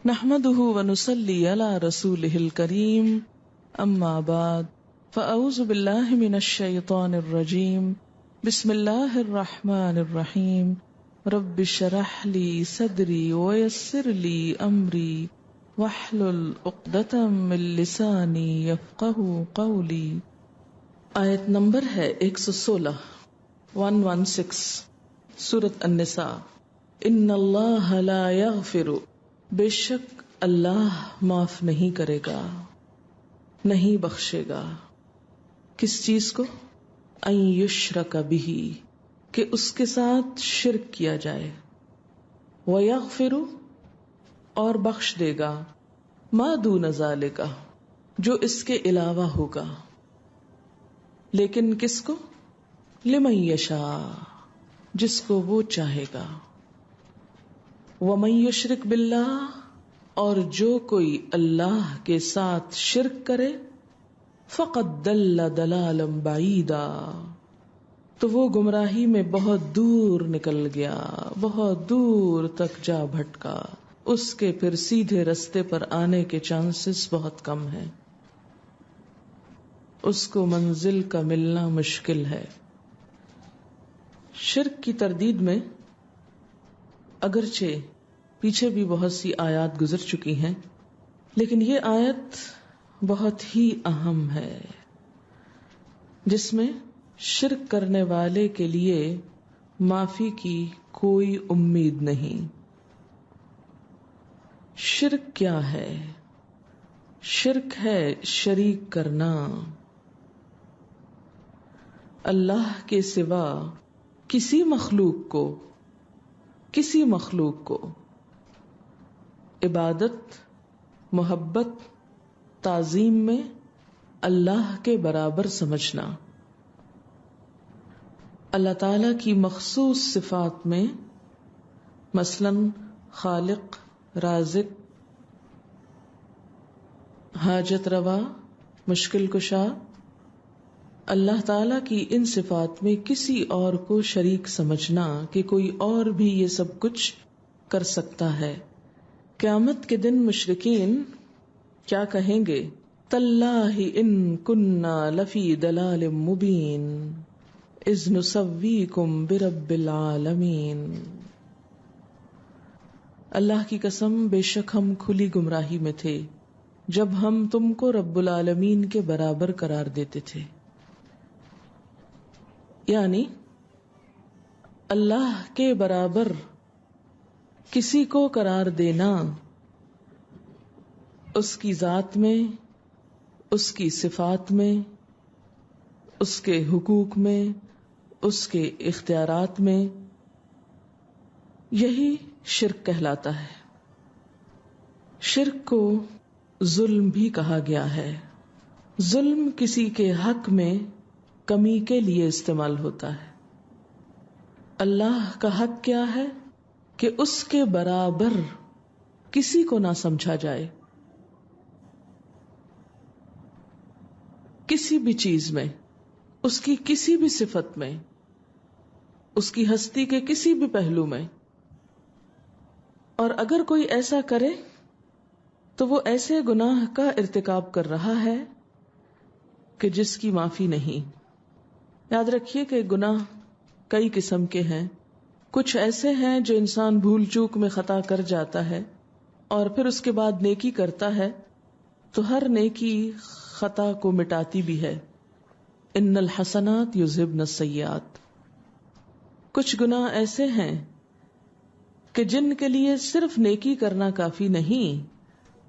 نحمده ونصلي على رسوله الكريم اما بعد فاعوذ بالله من الشيطان الرجيم بسم الله الرحمن الرحيم رب اشرح لي صدري ويسر لي امري واحلل عقدة من لساني يفقهوا قولي۔ آیت نمبر ہے 116 سورۃ النساء۔ ان اللہ لا یغفر، بے شک اللہ معاف نہیں کرے گا، نہیں بخشے گا، کس چیز کو؟ ان یشرک بہ، کہ اس کے ساتھ شرک کیا جائے، ویغفر، اور بخش دے گا، ما دون ذالک، جو اس کے علاوہ ہوگا، لیکن کس کو؟ لمن یشاء، جس کو وہ چاہے گا۔ ومن یشرک باللہ، اور جو کوئی اللہ کے ساتھ شرک کرے، فقد ضل ضلالا بعیدا، تو وہ گمراہی میں بہت دور نکل گیا، بہت دور تک جا بھٹکا، اس کے پھر سیدھے رستے پر آنے کے چانسز بہت کم ہیں، اس کو منزل کا ملنا مشکل ہے۔ شرک کی تردید میں اگرچہ پیچھے بھی بہت سی آیات گزر چکی ہیں، لیکن یہ آیت بہت ہی اہم ہے، جس میں شرک کرنے والے کے لیے معافی کی کوئی امید نہیں۔ شرک کیا ہے؟ شرک ہے شریک کرنا، اللہ کے سوا کسی مخلوق کو عبادت، محبت، تعظیم میں اللہ کے برابر سمجھنا، اللہ تعالی کی مخصوص صفات میں مثلاً خالق، رازق، حاجت روا، مشکل کشا، اللہ تعالی کی ان صفات میں کسی اور کو شریک سمجھنا کہ کوئی اور بھی یہ سب کچھ کر سکتا ہے۔ قیامت کے دن مشرکین کیا کہیں گے؟ تاللہ ان کننا لفی ضلال مبین اذ نسویکم برب العالمین۔ اللہ کی قسم، بے شک ہم کھلی گمراہی میں تھے جب ہم تم کو رب العالمین کے برابر قرار دیتے تھے۔ یعنی اللہ کے برابر کسی کو قرار دینا، اس کی ذات میں، اس کی صفات میں، اس کے حقوق میں، اس کے اختیارات میں، یہی شرک کہلاتا ہے۔ شرک کو ظلم بھی کہا گیا ہے۔ ظلم کسی کے حق میں کمی کے لیے استعمال ہوتا ہے۔ اللہ کا حق کیا ہے؟ کہ اس کے برابر کسی کو نہ سمجھا جائے، کسی بھی چیز میں، اس کی کسی بھی صفت میں، اس کی ہستی کے کسی بھی پہلو میں۔ اور اگر کوئی ایسا کرے تو وہ ایسے گناہ کا ارتکاب کر رہا ہے کہ جس کی معافی نہیں۔ یاد رکھیے کہ گناہ کئی قسم کے ہیں۔ کچھ ایسے ہیں جو انسان بھول چوک میں خطا کر جاتا ہے اور پھر اس کے بعد نیکی کرتا ہے تو ہر نیکی خطا کو مٹاتی بھی ہے۔ ان الحسنات یذہبن السیئات۔ کچھ گناہ ایسے ہیں کہ جن کے لیے صرف نیکی کرنا کافی نہیں،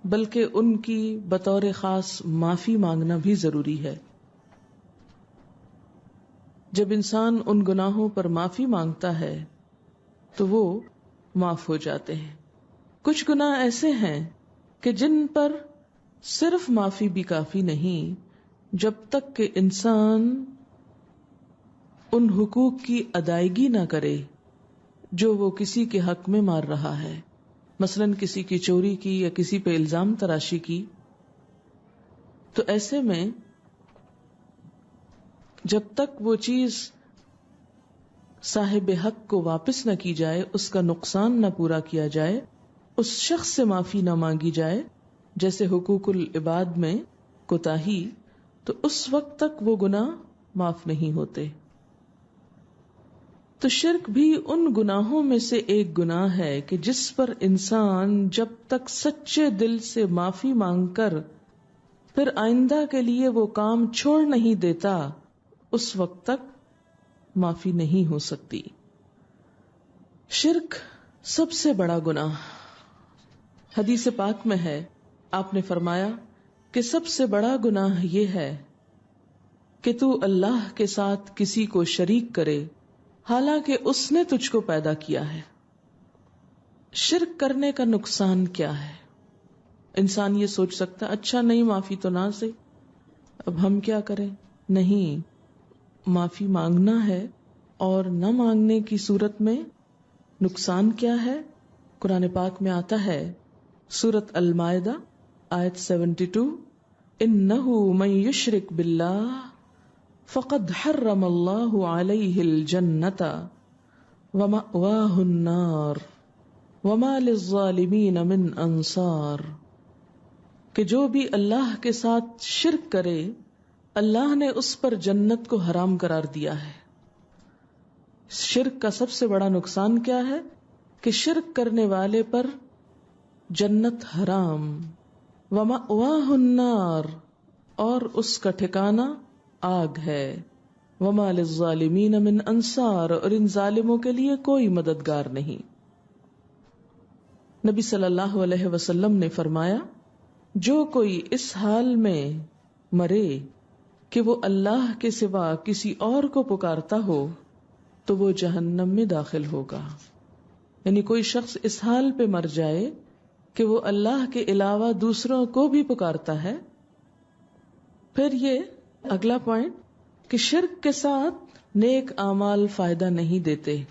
بلکہ ان کی بطور خاص معافی مانگنا بھی ضروری ہے۔ جب انسان ان گناہوں پر معافی مانگتا ہے تو وہ معاف ہو جاتے ہیں۔ کچھ گناہ ایسے ہیں کہ جن پر صرف معافی بھی کافی نہیں، جب تک کہ انسان ان حقوق کی ادائیگی نہ کرے جو وہ کسی کے حق میں مار رہا ہے، مثلاً کسی کی چوری کی یا کسی پہ الزام تراشی کی۔ تو ایسے میں جب تک وہ چیز صاحب حق کو واپس نہ کی جائے، اس کا نقصان نہ پورا کیا جائے، اس شخص سے معافی نہ مانگی جائے جیسے حقوق العباد میں کوتاہی، تو اس وقت تک وہ گناہ معاف نہیں ہوتے۔ تو شرک بھی ان گناہوں میں سے ایک گناہ ہے کہ جس پر انسان جب تک سچے دل سے معافی مانگ کر پھر آئندہ کے لیے وہ کام چھوڑ نہیں دیتا، اس وقت تک معافی نہیں ہو سکتی۔ شرک سب سے بڑا گناہ، حدیث پاک میں ہے، آپ نے فرمایا کہ سب سے بڑا گناہ یہ ہے کہ تو اللہ کے ساتھ کسی کو شریک کرے حالانکہ اس نے تجھ کو پیدا کیا ہے۔ شرک کرنے کا نقصان کیا ہے؟ انسان یہ سوچ سکتا اچھا نہیں معافی تو نہ سے، اب ہم کیا کریں؟ نہیں، معافی مانگنا ہے، اور نہ مانگنے کی صورت میں نقصان کیا ہے؟ قرآن پاک میں آتا ہے، سورۃ المائدہ آیت 72، انہ من یشرک باللہ فقد حرم اللہ علیہ الجنۃ ومأواہ النار وما للظالمین من انصار، کہ جو بھی اللہ کے ساتھ شرک کرے اللہ نے اس پر جنت کو حرام قرار دیا ہے۔ شرک کا سب سے بڑا نقصان کیا ہے؟ کہ شرک کرنے والے پر جنت حرام، ومأواہ النار، اور اس کا ٹھکانہ آگ ہے، وما للظالمین من انصار، اور ان ظالموں کے لیے کوئی مددگار نہیں۔ نبی صلی اللہ علیہ وسلم نے فرمایا، جو کوئی اس حال میں مرے کہ وہ اللہ کے سوا کسی اور کو پکارتا ہو تو وہ جہنم میں داخل ہوگا۔ یعنی کوئی شخص اس حال پہ مر جائے کہ وہ اللہ کے علاوہ دوسروں کو بھی پکارتا ہے۔ پھر یہ اگلا پوائنٹ کہ شرک کے ساتھ نیک اعمال فائدہ نہیں دیتے۔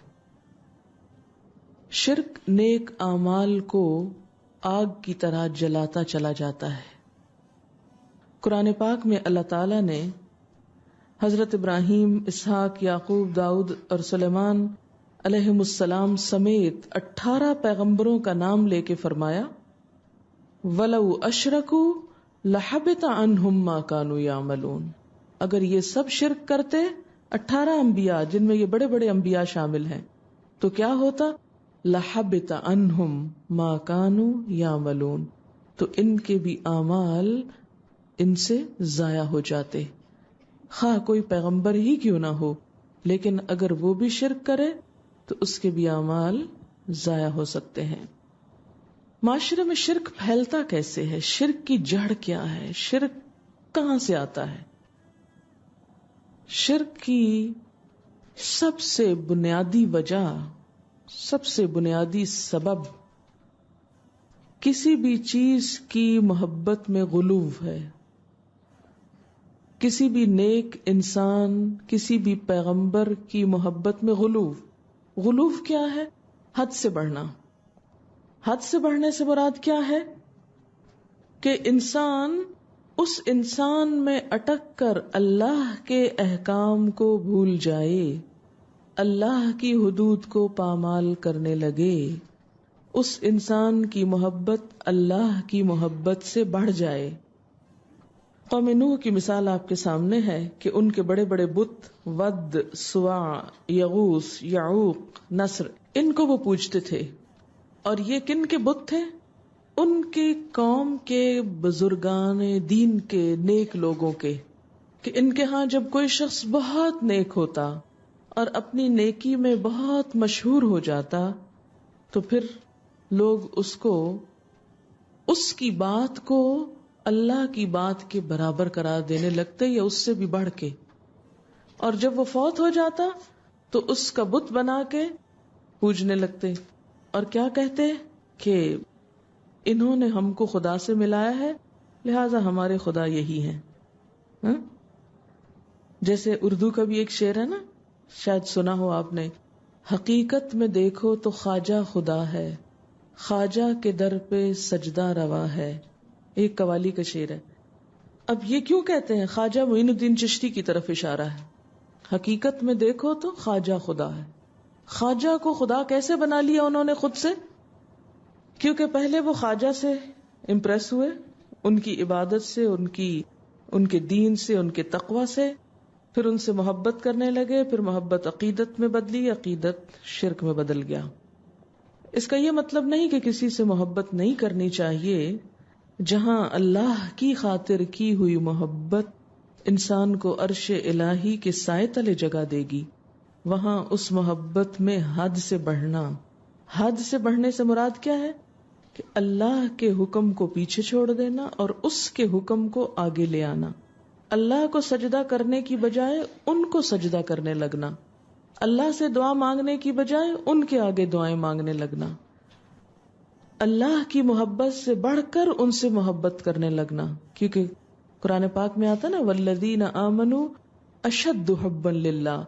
شرک نیک اعمال کو آگ کی طرح جلاتا چلا جاتا ہے۔ قرآن پاک میں اللہ تعالیٰ نے حضرت ابراہیم، اسحاق، یعقوب، داؤد اور سلیمان علیہم السلام سمیت 18 پیغمبروں کا نام لے کے فرمایا، وَلَوْ أَشْرَكُوا لَحَبِطَ عَنْهُمْ مَا كَانُوا يَعْمَلُونَ، اگر یہ سب شرک کرتے، 18 انبیاء جن میں یہ بڑے بڑے انبیاء شامل ہیں، تو کیا ہوتا؟ لَحَبِطَ عَنْهُمْ مَا كَانُوا يَعْمَلُونَ، تو ان کے بھی اعمال ان سے ضائع ہو جاتے، خواہ کوئی پیغمبر ہی کیوں نہ ہو، لیکن اگر وہ بھی شرک کرے تو اس کے بھی اعمال ضائع ہو سکتے ہیں۔ معاشرے میں شرک پھیلتا کیسے ہے؟ شرک کی جڑ کیا ہے؟ شرک کہاں سے آتا ہے؟ شرک کی سب سے بنیادی وجہ، سب سے بنیادی سبب کسی بھی چیز کی محبت میں غلو ہے۔ کسی بھی نیک انسان، کسی بھی پیغمبر کی محبت میں غلو کیا ہے؟ حد سے بڑھنا۔ حد سے بڑھنے سے مراد کیا ہے؟ کہ انسان اس انسان میں اٹک کر اللہ کے احکام کو بھول جائے، اللہ کی حدود کو پامال کرنے لگے، اس انسان کی محبت اللہ کی محبت سے بڑھ جائے۔ قوم نوح کی مثال آپ کے سامنے ہے کہ ان کے بڑے بڑے بت ود، سواع، یغوث، یعوق، نصر، ان کو وہ پوجتے تھے۔ اور یہ کن کے بت تھے؟ ان کی قوم کے بزرگان دین کے، نیک لوگوں کے، کہ ان کے ہاں جب کوئی شخص بہت نیک ہوتا اور اپنی نیکی میں بہت مشہور ہو جاتا تو پھر لوگ اس کو، اس کی بات کو اللہ کی بات کے برابر قرار دینے لگتے یا اس سے بھی بڑھ کے، اور جب وہ فوت ہو جاتا تو اس کا بت بنا کے پوجنے لگتے، اور کیا کہتے کہ انہوں نے ہم کو خدا سے ملایا ہے لہذا ہمارے خدا یہی ہیں۔ جیسے اردو کا بھی ایک شعر ہے نا، شاید سنا ہو آپ نے، حقیقت میں دیکھو تو خواجہ خدا ہے، خواجہ کے در پہ سجدہ روا ہے، ایک قوالی کا شعر ہے۔ اب یہ کیوں کہتے ہیں؟ خواجہ معین الدین چشتی کی طرف اشارہ ہے، حقیقت میں دیکھو تو خواجہ خدا ہے۔ خواجہ کو خدا کیسے بنا لیا انہوں نے خود سے؟ کیونکہ پہلے وہ خواجہ سے امپریس ہوئے، ان کی عبادت سے، ان کے دین سے، ان کے تقوی سے، پھر ان سے محبت کرنے لگے، پھر محبت عقیدت میں بدلی، عقیدت شرک میں بدل گیا۔ اس کا یہ مطلب نہیں کہ کسی سے محبت نہیں کرنی چاہیے، جہاں اللہ کی خاطر کی ہوئی محبت انسان کو عرش الہی کے سائے تلے جگہ دے گی، وہاں اس محبت میں حد سے بڑھنے سے مراد کیا ہے کہ اللہ کے حکم کو پیچھے چھوڑ دینا اور اس کے حکم کو آگے لے آنا، اللہ کو سجدہ کرنے کی بجائے ان کو سجدہ کرنے لگنا، اللہ سے دعا مانگنے کی بجائے ان کے آگے دعائیں مانگنے لگنا، اللہ کی محبت سے بڑھ کر ان سے محبت کرنے لگنا، کیونکہ قرآن پاک میں آتا نا والذین آمنوا اشد حبا للہ،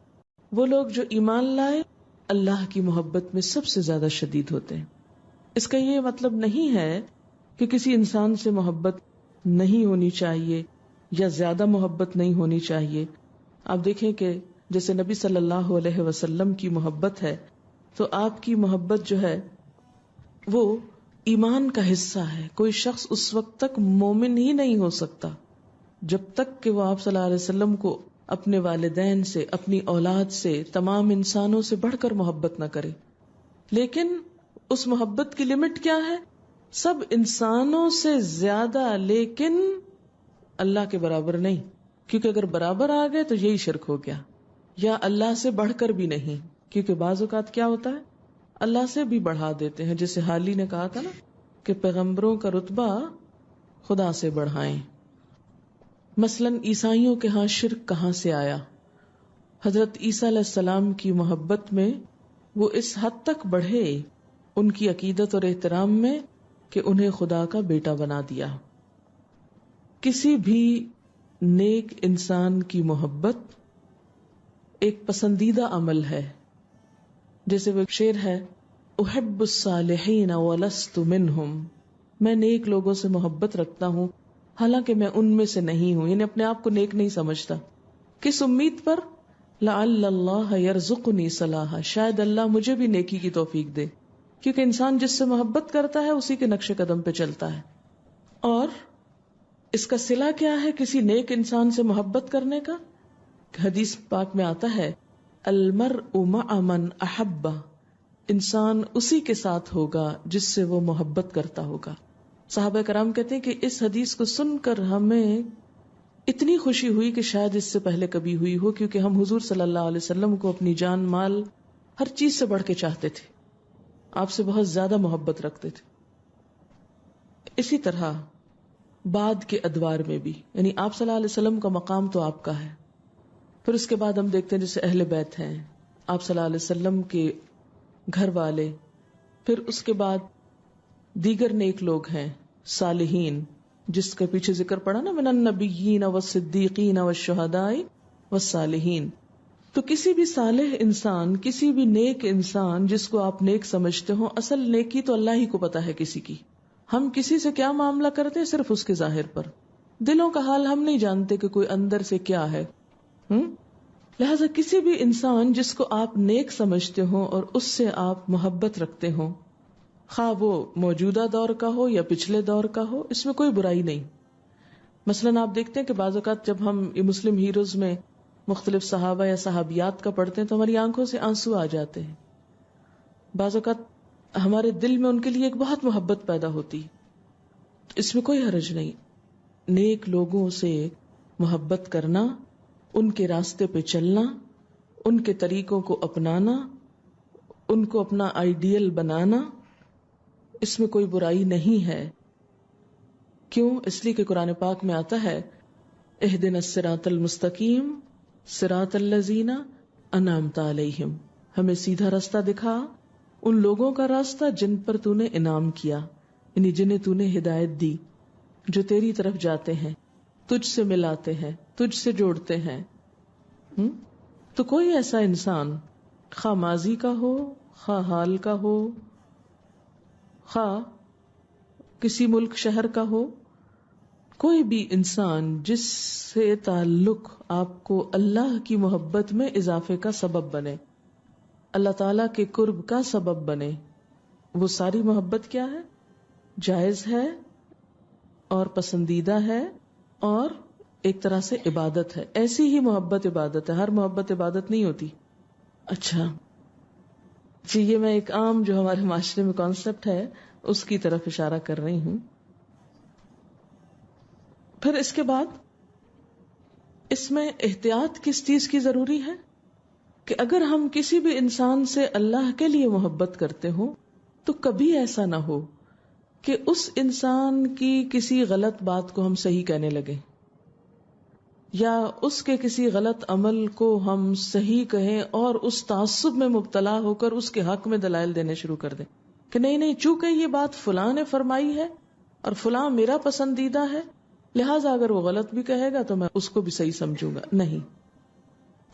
وہ لوگ جو ایمان لائے اللہ کی محبت میں سب سے زیادہ شدید ہوتے ہیں۔ اس کا یہ مطلب نہیں ہے کہ کسی انسان سے محبت نہیں ہونی چاہیے یا زیادہ محبت نہیں ہونی چاہیے۔ آپ دیکھیں کہ جیسے نبی صلی اللہ علیہ وسلم کی محبت ہے تو آپ کی محبت جو ہے وہ ایمان کا حصہ ہے۔ کوئی شخص اس وقت تک مومن ہی نہیں ہو سکتا جب تک کہ وہ آپ صلی اللہ علیہ وسلم کو اپنے والدین سے، اپنی اولاد سے، تمام انسانوں سے بڑھ کر محبت نہ کرے۔ لیکن اس محبت کی لمٹ کیا ہے؟ سب انسانوں سے زیادہ، لیکن اللہ کے برابر نہیں، کیونکہ اگر برابر آ گئے تو یہی شرک ہو گیا، یا اللہ سے بڑھ کر بھی نہیں، کیونکہ بعض اوقات کیا ہوتا ہے اللہ سے بھی بڑھا دیتے ہیں، جیسے حالی نے کہا تھا نا کہ پیغمبروں کا رتبہ خدا سے بڑھائیں۔ مثلاً عیسائیوں کے ہاں شرک کہاں سے آیا؟ حضرت عیسیٰ علیہ السلام کی محبت میں وہ اس حد تک بڑھے ان کی عقیدت اور احترام میں کہ انہیں خدا کا بیٹا بنا دیا۔ کسی بھی نیک انسان کی محبت ایک پسندیدہ عمل ہے، جیسے وہ شعر ہے احب الصالحین ولست منہم، میں نیک لوگوں سے محبت رکھتا ہوں حالانکہ میں ان میں سے نہیں ہوں، یعنی اپنے آپ کو نیک نہیں سمجھتا۔ کس امید پر؟ لعل اللہ یرزقنی صلاحا، شاید اللہ مجھے بھی نیکی کی توفیق دے، کیونکہ انسان جس سے محبت کرتا ہے اسی کے نقش قدم پہ چلتا ہے۔ اور اس کا صلہ کیا ہے کسی نیک انسان سے محبت کرنے کا؟ حدیث پاک میں آتا ہے المرء مع من احب، انسان اسی کے ساتھ ہوگا جس سے وہ محبت کرتا ہوگا۔ صحابہ کرام کہتے ہیں کہ اس حدیث کو سن کر ہمیں اتنی خوشی ہوئی کہ شاید اس سے پہلے کبھی ہوئی ہو، کیونکہ ہم حضور صلی اللہ علیہ وسلم کو اپنی جان مال ہر چیز سے بڑھ کے چاہتے تھے، آپ سے بہت زیادہ محبت رکھتے تھے۔ اسی طرح بعد کے ادوار میں بھی، یعنی آپ صلی اللہ علیہ وسلم کا مقام تو آپ کا ہے، پھر اس کے بعد ہم دیکھتے ہیں جیسے اہل بیت ہیں، آپ صلی اللہ علیہ وسلم کے گھر والے، پھر اس کے بعد دیگر نیک لوگ ہیں، صالحین، جس کے پیچھے ذکر پڑا نا من النبیین والصدیقین والشہداء والصالحین۔ تو کسی بھی صالح انسان، کسی بھی نیک انسان جس کو آپ نیک سمجھتے ہو، اصل نیکی تو اللہ ہی کو پتا ہے کسی کی۔ ہم کسی سے کیا معاملہ کرتے ہیں صرف اس کے ظاہر پر، دلوں کا حال ہم نہیں جانتے کہ کوئی اندر سے کیا ہے۔ لہذا کسی بھی انسان جس کو آپ نیک سمجھتے ہو اور اس سے آپ محبت رکھتے ہو، خواہ وہ موجودہ دور کا ہو یا پچھلے دور کا ہو، اس میں کوئی برائی نہیں۔ مثلاً آپ دیکھتے ہیں کہ بعض اوقات جب ہم مسلم ہیروز میں مختلف صحابہ یا صحابیات کا پڑھتے ہیں تو ہماری آنکھوں سے آنسو آ جاتے ہیں، بعض اوقات ہمارے دل میں ان کے لیے ایک بہت محبت پیدا ہوتی، اس میں کوئی حرج نہیں۔ نیک لوگوں سے محبت کرنا، ان کے راستے پہ چلنا، ان کے طریقوں کو اپنانا، ان کو اپنا آئیڈیل بنانا، اس میں کوئی برائی نہیں ہے۔ کیوں؟ اس لیے کہ قرآن پاک میں آتا ہے اہدنا الصراط المستقیم صراط الذین انعمت علیہم، ہمیں سیدھا راستہ دکھا، ان لوگوں کا راستہ جن پر تو نے انعام کیا، یعنی جنہیں تو نے ہدایت دی، جو تیری طرف جاتے ہیں، تجھ سے ملاتے ہیں، تجھ سے جوڑتے ہیں۔ تو کوئی ایسا انسان، خواہ ماضی کا ہو، خواہ حال کا ہو، خواہ کسی ملک شہر کا ہو، کوئی بھی انسان جس سے تعلق آپ کو اللہ کی محبت میں اضافے کا سبب بنے، اللہ تعالیٰ کے قرب کا سبب بنے، وہ ساری محبت کیا ہے؟ جائز ہے اور پسندیدہ ہے اور ایک طرح سے عبادت ہے. ایسی ہی محبت عبادت ہے، ہر محبت عبادت نہیں ہوتی. اچھا جی، یہ میں ایک عام جو ہمارے معاشرے میں کانسیپٹ ہے اس کی طرف اشارہ کر رہی ہوں. پھر اس کے بعد اس میں احتیاط کس چیز کی ضروری ہے کہ اگر ہم کسی بھی انسان سے اللہ کے لیے محبت کرتے ہوں تو کبھی ایسا نہ ہو کہ اس انسان کی کسی غلط بات کو ہم صحیح کہنے لگے یا اس کے کسی غلط عمل کو ہم صحیح کہیں اور اس تعصب میں مبتلا ہو کر اس کے حق میں دلائل دینے شروع کر دیں کہ نہیں چونکہ یہ بات فلاں نے فرمائی ہے اور فلاں میرا پسندیدہ ہے، لہٰذا اگر وہ غلط بھی کہے گا تو میں اس کو بھی صحیح سمجھوں گا. نہیں،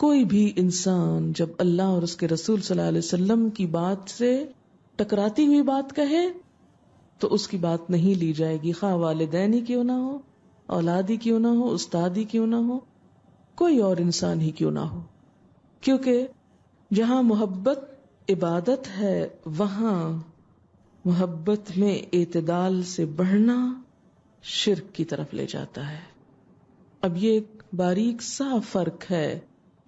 کوئی بھی انسان جب اللہ اور اس کے رسول صلی اللہ علیہ وسلم کی بات سے ٹکراتی ہوئی بات کہے تو اس کی بات نہیں لی جائے گی، خواہ والدین ہی کیوں نہ ہو، اولاد ہی کیوں نہ ہو، استاد ہی کیوں نہ ہو، کوئی اور انسان ہی کیوں نہ ہو. کیونکہ جہاں محبت عبادت ہے وہاں محبت میں اعتدال سے بڑھنا شرک کی طرف لے جاتا ہے. اب یہ ایک باریک سا فرق ہے،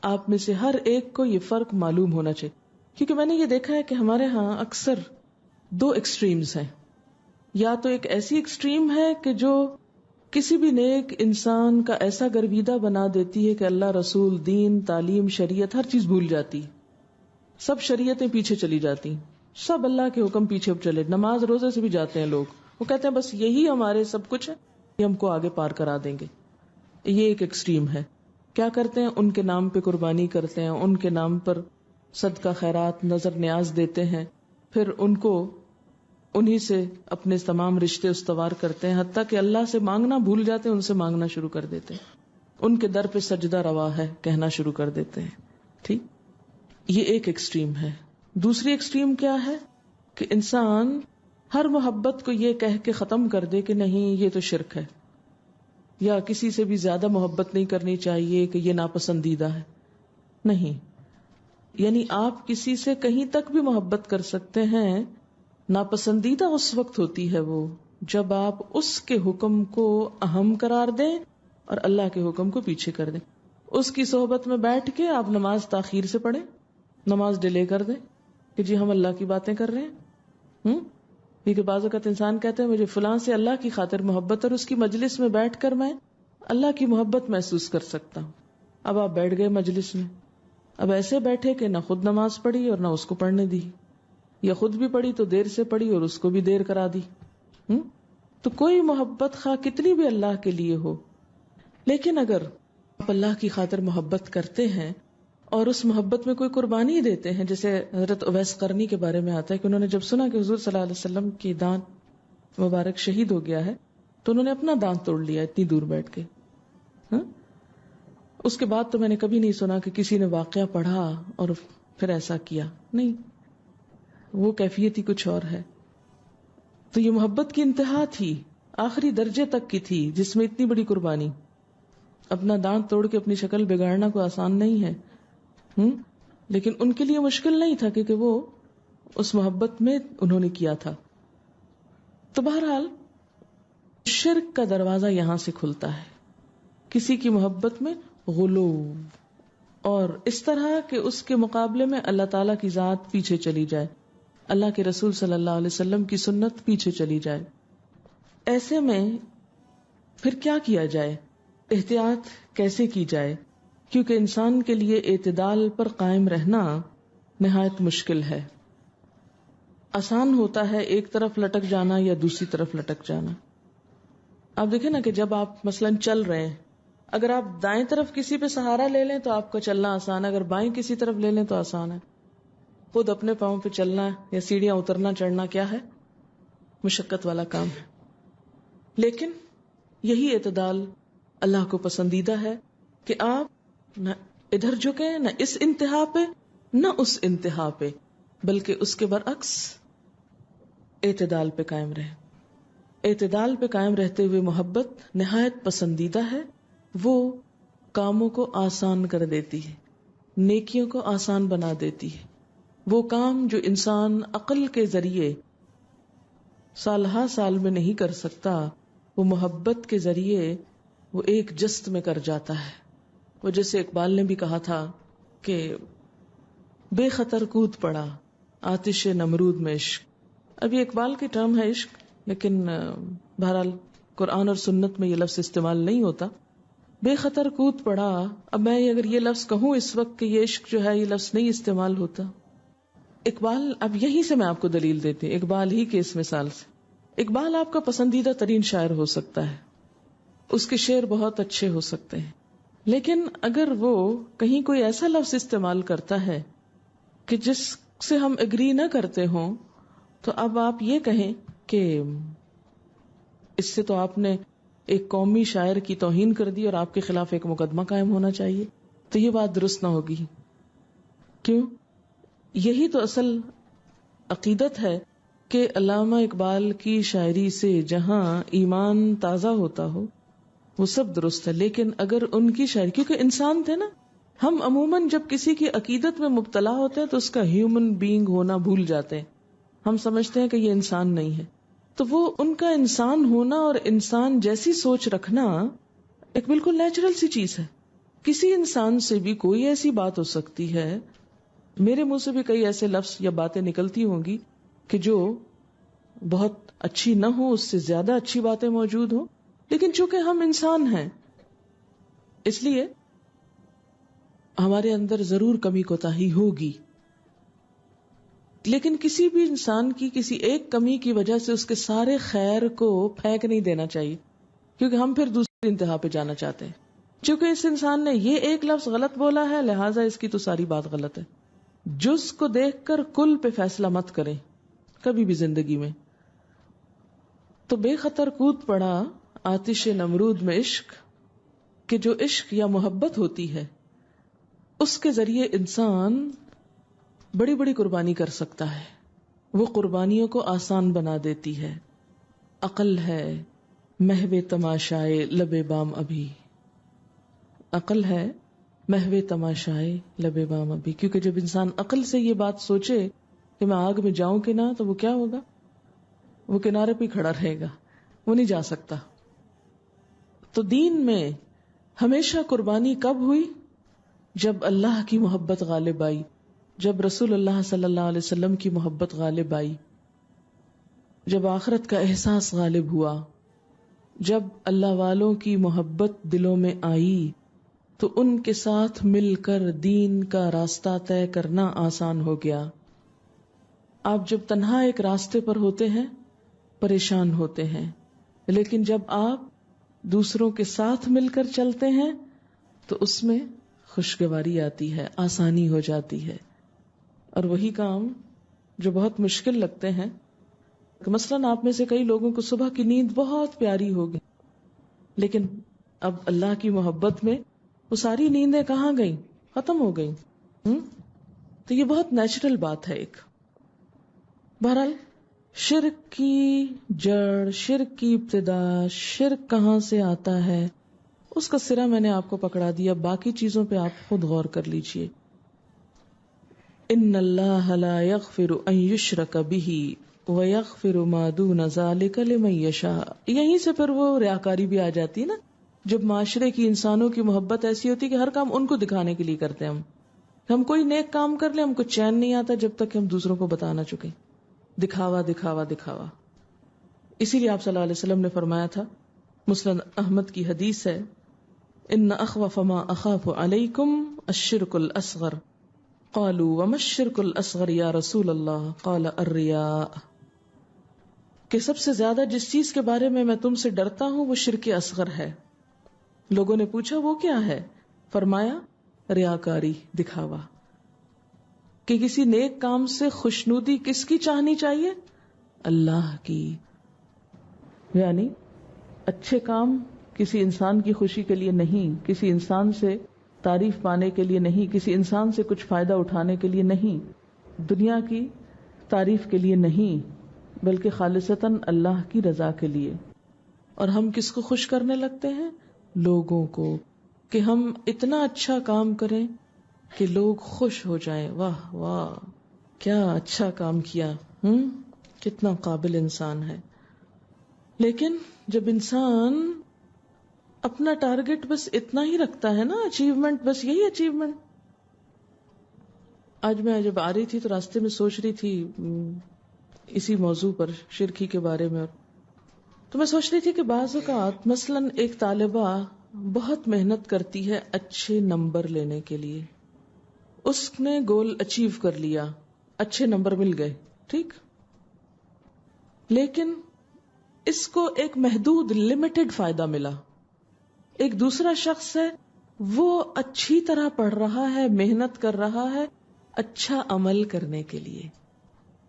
آپ میں سے ہر ایک کو یہ فرق معلوم ہونا چاہیے. کیونکہ میں نے یہ دیکھا ہے کہ ہمارے ہاں اکثر دو ایکسٹریمز ہیں. یا تو ایک ایسی ایکسٹریم ہے کہ جو کسی بھی نیک انسان کا ایسا گرویدہ بنا دیتی ہے کہ اللہ، رسول، دین، تعلیم، شریعت ہر چیز بھول جاتی، سب شریعتیں پیچھے چلی جاتی، سب اللہ کے حکم پیچھے چلے، نماز روزے سے بھی جاتے ہیں لوگ، وہ کہتے ہیں بس یہی ہمارے سب کچھ ہے، یہ ہم کو آگے پار کرا دیں گے. یہ ایک ایکسٹریم ہے. کیا کرتے ہیں؟ ان کے نام پہ قربانی کرتے ہیں، ان کے نام پر صدقہ خیرات نظر نیاز دیتے ہیں، پھر ان کو انہی سے اپنے تمام رشتے استوار کرتے ہیں، حتیٰ کہ اللہ سے مانگنا بھول جاتے ہیں، ان سے مانگنا شروع کر دیتے ہیں، ان کے در پہ سجدہ روا ہے کہنا شروع کر دیتے ہیں. ٹھیک، یہ ایک ایکسٹریم ہے. دوسری ایکسٹریم کیا ہے کہ انسان ہر محبت کو یہ کہہ کے ختم کر دے کہ نہیں یہ تو شرک ہے، یا کسی سے بھی زیادہ محبت نہیں کرنی چاہیے کہ یہ ناپسندیدہ ہے. نہیں، یعنی آپ کسی سے کہیں تک بھی محبت کر سکتے ہیں، ناپسندیدہ اس وقت ہوتی ہے وہ جب آپ اس کے حکم کو اہم قرار دیں اور اللہ کے حکم کو پیچھے کر دیں. اس کی صحبت میں بیٹھ کے آپ نماز تاخیر سے پڑھیں، نماز ڈیلے کر دیں کہ جی ہم اللہ کی باتیں کر رہے ہیں. کیونکہ بعض اوقات انسان کہتے ہیں مجھے فلاں سے اللہ کی خاطر محبت، اور اس کی مجلس میں بیٹھ کر میں اللہ کی محبت محسوس کر سکتا ہوں. اب آپ بیٹھ گئے مجلس میں، اب ایسے بیٹھے کہ نہ خود نماز پڑھی اور نہ اس کو پڑھنے دی، یا خود بھی پڑھی تو دیر سے پڑھی اور اس کو بھی دیر کرا دی. تو کوئی محبت خواہ کتنی بھی اللہ کے لیے ہو، لیکن اگر آپ اللہ کی خاطر محبت کرتے ہیں اور اس محبت میں کوئی قربانی دیتے ہیں، جیسے حضرت اویس قرنی کے بارے میں آتا ہے کہ انہوں نے جب سنا کہ حضور صلی اللہ علیہ وسلم کی دانت مبارک شہید ہو گیا ہے تو انہوں نے اپنا دانت توڑ لیا اتنی دور بیٹھ کے. اس کے بعد تو میں نے کبھی نہیں سنا کہ کسی نے واقعہ پڑھا اور پھر ایسا کیا، نہیں، وہ کیفیت ہی کچھ اور ہے. تو یہ محبت کی انتہا تھی، آخری درجے تک کی تھی، جس میں اتنی بڑی قربانی. اپنا دانت توڑ کے اپنی شکل بگاڑنا کوئی آسان نہیں ہے، لیکن ان کے لیے مشکل نہیں تھا کیونکہ وہ اس محبت میں انہوں نے کیا تھا. تو بہرحال شرک کا دروازہ یہاں سے کھلتا ہے، کسی کی محبت میں غلو، اور اس طرح کہ اس کے مقابلے میں اللہ تعالیٰ کی ذات پیچھے چلی جائے، اللہ کے رسول صلی اللہ علیہ وسلم کی سنت پیچھے چلی جائے. ایسے میں پھر کیا کیا جائے، احتیاط کیسے کی جائے؟ کیونکہ انسان کے لیے اعتدال پر قائم رہنا نہایت مشکل ہے. آسان ہوتا ہے ایک طرف لٹک جانا یا دوسری طرف لٹک جانا. آپ دیکھیں نا کہ جب آپ مثلاً چل رہے ہیں، اگر آپ دائیں طرف کسی پہ سہارا لے لیں تو آپ کا چلنا آسان ہے، اگر بائیں کسی طرف لے لیں تو آسان ہے. خود اپنے پاؤں پہ چلنا یا سیڑھیاں اترنا چڑھنا کیا ہے؟ مشقت والا کام ہے. لیکن یہی اعتدال اللہ کو پسندیدہ ہے کہ آپ نہ ادھر جھکیں، نہ اس انتہا پہ نہ اس انتہا پہ، بلکہ اس کے برعکس اعتدال پہ قائم رہیں. اعتدال پہ قائم رہتے ہوئے محبت نہایت پسندیدہ ہے. وہ کاموں کو آسان کر دیتی ہے، نیکیوں کو آسان بنا دیتی ہے. وہ کام جو انسان عقل کے ذریعے سالہ سال میں نہیں کر سکتا، وہ محبت کے ذریعے وہ ایک جست میں کر جاتا ہے. وہ جیسے اقبال نے بھی کہا تھا کہ بے خطر کود پڑا آتش نمرود میں عشق. اب یہ اقبال کی ٹرم ہے عشق، لیکن بہرحال قرآن اور سنت میں یہ لفظ استعمال نہیں ہوتا. بے خطر کود پڑا. اب میں اگر یہ لفظ کہوں اس وقت کہ یہ عشق جو ہے یہ لفظ نہیں استعمال ہوتا. اقبال، اب یہیں سے میں آپ کو دلیل دیتی ہوں اقبال ہی کے اس مثال سے. اقبال آپ کا پسندیدہ ترین شاعر ہو سکتا ہے، اس کے شعر بہت اچھے ہو سکتے ہیں، لیکن اگر وہ کہیں کوئی ایسا لفظ استعمال کرتا ہے کہ جس سے ہم اگری نہ کرتے ہوں، تو اب آپ یہ کہیں کہ اس سے تو آپ نے ایک قومی شاعر کی توہین کر دی اور آپ کے خلاف ایک مقدمہ قائم ہونا چاہیے، تو یہ بات درست نہ ہوگی. کیوں؟ یہی تو اصل عقیدت ہے کہ علامہ اقبال کی شاعری سے جہاں ایمان تازہ ہوتا ہو وہ سب درست ہے، لیکن اگر ان کی شاعری، کیونکہ انسان تھے نا، ہم عموماً جب کسی کی عقیدت میں مبتلا ہوتے ہیں تو اس کا ہیومن بینگ ہونا بھول جاتے ہیں. ہم سمجھتے ہیں کہ یہ انسان نہیں ہے، تو وہ ان کا انسان ہونا اور انسان جیسی سوچ رکھنا ایک بالکل نیچرل سی چیز ہے. کسی انسان سے بھی کوئی ایسی بات ہو سکتی ہے، میرے منہ سے بھی کئی ایسے لفظ یا باتیں نکلتی ہوں گی کہ جو بہت اچھی نہ ہو، اس سے زیادہ اچھی باتیں موجود ہوں، لیکن چونکہ ہم انسان ہیں اس لیے ہمارے اندر ضرور کمی کوتاہی ہوگی. لیکن کسی بھی انسان کی کسی ایک کمی کی وجہ سے اس کے سارے خیر کو پھینک نہیں دینا چاہیے، کیونکہ ہم پھر دوسری انتہا پہ جانا چاہتے ہیں. چونکہ اس انسان نے یہ ایک لفظ غلط بولا ہے، لہٰذا اس کی تو ساری بات غلط ہے. جز کو دیکھ کر کل پہ فیصلہ مت کریں کبھی بھی زندگی میں. تو بے خطر کود پڑا آتش نمرود میں عشق، کہ جو عشق یا محبت ہوتی ہے اس کے ذریعے انسان بڑی بڑی قربانی کر سکتا ہے. وہ قربانیوں کو آسان بنا دیتی ہے. عقل ہے محو تماشائے لب بام ابھی، عقل ہے محو تماشائے لب بام ابھی. کیونکہ جب انسان عقل سے یہ بات سوچے کہ میں آگ میں جاؤں کہ نہ، تو وہ کیا ہوگا؟ وہ کنارے پہ کھڑا رہے گا، وہ نہیں جا سکتا. تو دین میں ہمیشہ قربانی کب ہوئی؟ جب اللہ کی محبت غالب آئی، جب رسول اللہ صلی اللہ علیہ وسلم کی محبت غالب آئی، جب آخرت کا احساس غالب ہوا، جب اللہ والوں کی محبت دلوں میں آئی، تو ان کے ساتھ مل کر دین کا راستہ طے کرنا آسان ہو گیا. آپ جب تنہا ایک راستے پر ہوتے ہیں پریشان ہوتے ہیں، لیکن جب آپ دوسروں کے ساتھ مل کر چلتے ہیں تو اس میں خوشگواری آتی ہے، آسانی ہو جاتی ہے. اور وہی کام جو بہت مشکل لگتے ہیں، مثلاً آپ میں سے کئی لوگوں کو صبح کی نیند بہت پیاری ہوگی، لیکن اب اللہ کی محبت میں وہ ساری نیندیں کہاں گئیں؟ ختم ہو گئیں. تو یہ بہت نیچرل بات ہے. ایک بہرحال شرک کی جڑ، شرک کی ابتدا، شرک کہاں سے آتا ہے، اس کا سرا میں نے آپ کو پکڑا دیا. باقی چیزوں پہ آپ خود غور کر لیجئے. ان اللہ لا یغفر ان یشرک بہ ویغفر ما دون ذلک لمن یشاء. یہیں سے پھر وہ ریاکاری بھی آ جاتی ہے نا، جب معاشرے کی انسانوں کی محبت ایسی ہوتی ہے کہ ہر کام ان کو دکھانے کے لیے کرتے ہیں. ہم کوئی نیک کام کر لیں ہم کو چین نہیں آتا جب تک ہم دوسروں کو بتا نہ چکے. دکھاوا دکھاوا دکھاوا. اسی لیے آپ صلی اللہ علیہ وسلم نے فرمایا تھا، مسند احمد کی حدیث ہے، ان اخوف ما اخاف علیکم الشرک الاصغر. قالوا وما الشرک الاصغر یا رسول اللہ؟ قال الرياء. کہ سب سے زیادہ جس چیز کے بارے میں تم سے ڈرتا ہوں وہ شرک اصغر ہے. لوگوں نے پوچھا وہ کیا ہے؟ فرمایا ریاکاری، دکھاوا. کہ کسی نیک کام سے خوشنودی کس کی چاہنی چاہیے؟ اللہ کی. یعنی اچھے کام کسی انسان کی خوشی کے لیے نہیں، کسی انسان سے تعریف پانے کے لیے نہیں، کسی انسان سے کچھ فائدہ اٹھانے کے لیے نہیں، دنیا کی تعریف کے لیے نہیں، بلکہ خالصتاً اللہ کی رضا کے لیے. اور ہم کس کو خوش کرنے لگتے ہیں؟ لوگوں کو. کہ ہم اتنا اچھا کام کریں کہ لوگ خوش ہو جائیں، واہ واہ کیا اچھا کام کیا. کتنا قابل انسان ہے. لیکن جب انسان اپنا ٹارگٹ بس اتنا ہی رکھتا ہے نا، اچیومنٹ، بس یہی اچیومنٹ. آج میں جب آ رہی تھی تو راستے میں سوچ رہی تھی اسی موضوع پر، شرکی کے بارے میں، تو میں سوچ رہی تھی کہ بعض اوقات مثلاً ایک طالبہ بہت محنت کرتی ہے اچھے نمبر لینے کے لیے، اس نے گول اچیو کر لیا، اچھے نمبر مل گئے، ٹھیک، لیکن اس کو ایک محدود لمیٹڈ فائدہ ملا. ایک دوسرا شخص ہے، وہ اچھی طرح پڑھ رہا ہے، محنت کر رہا ہے اچھا عمل کرنے کے لیے،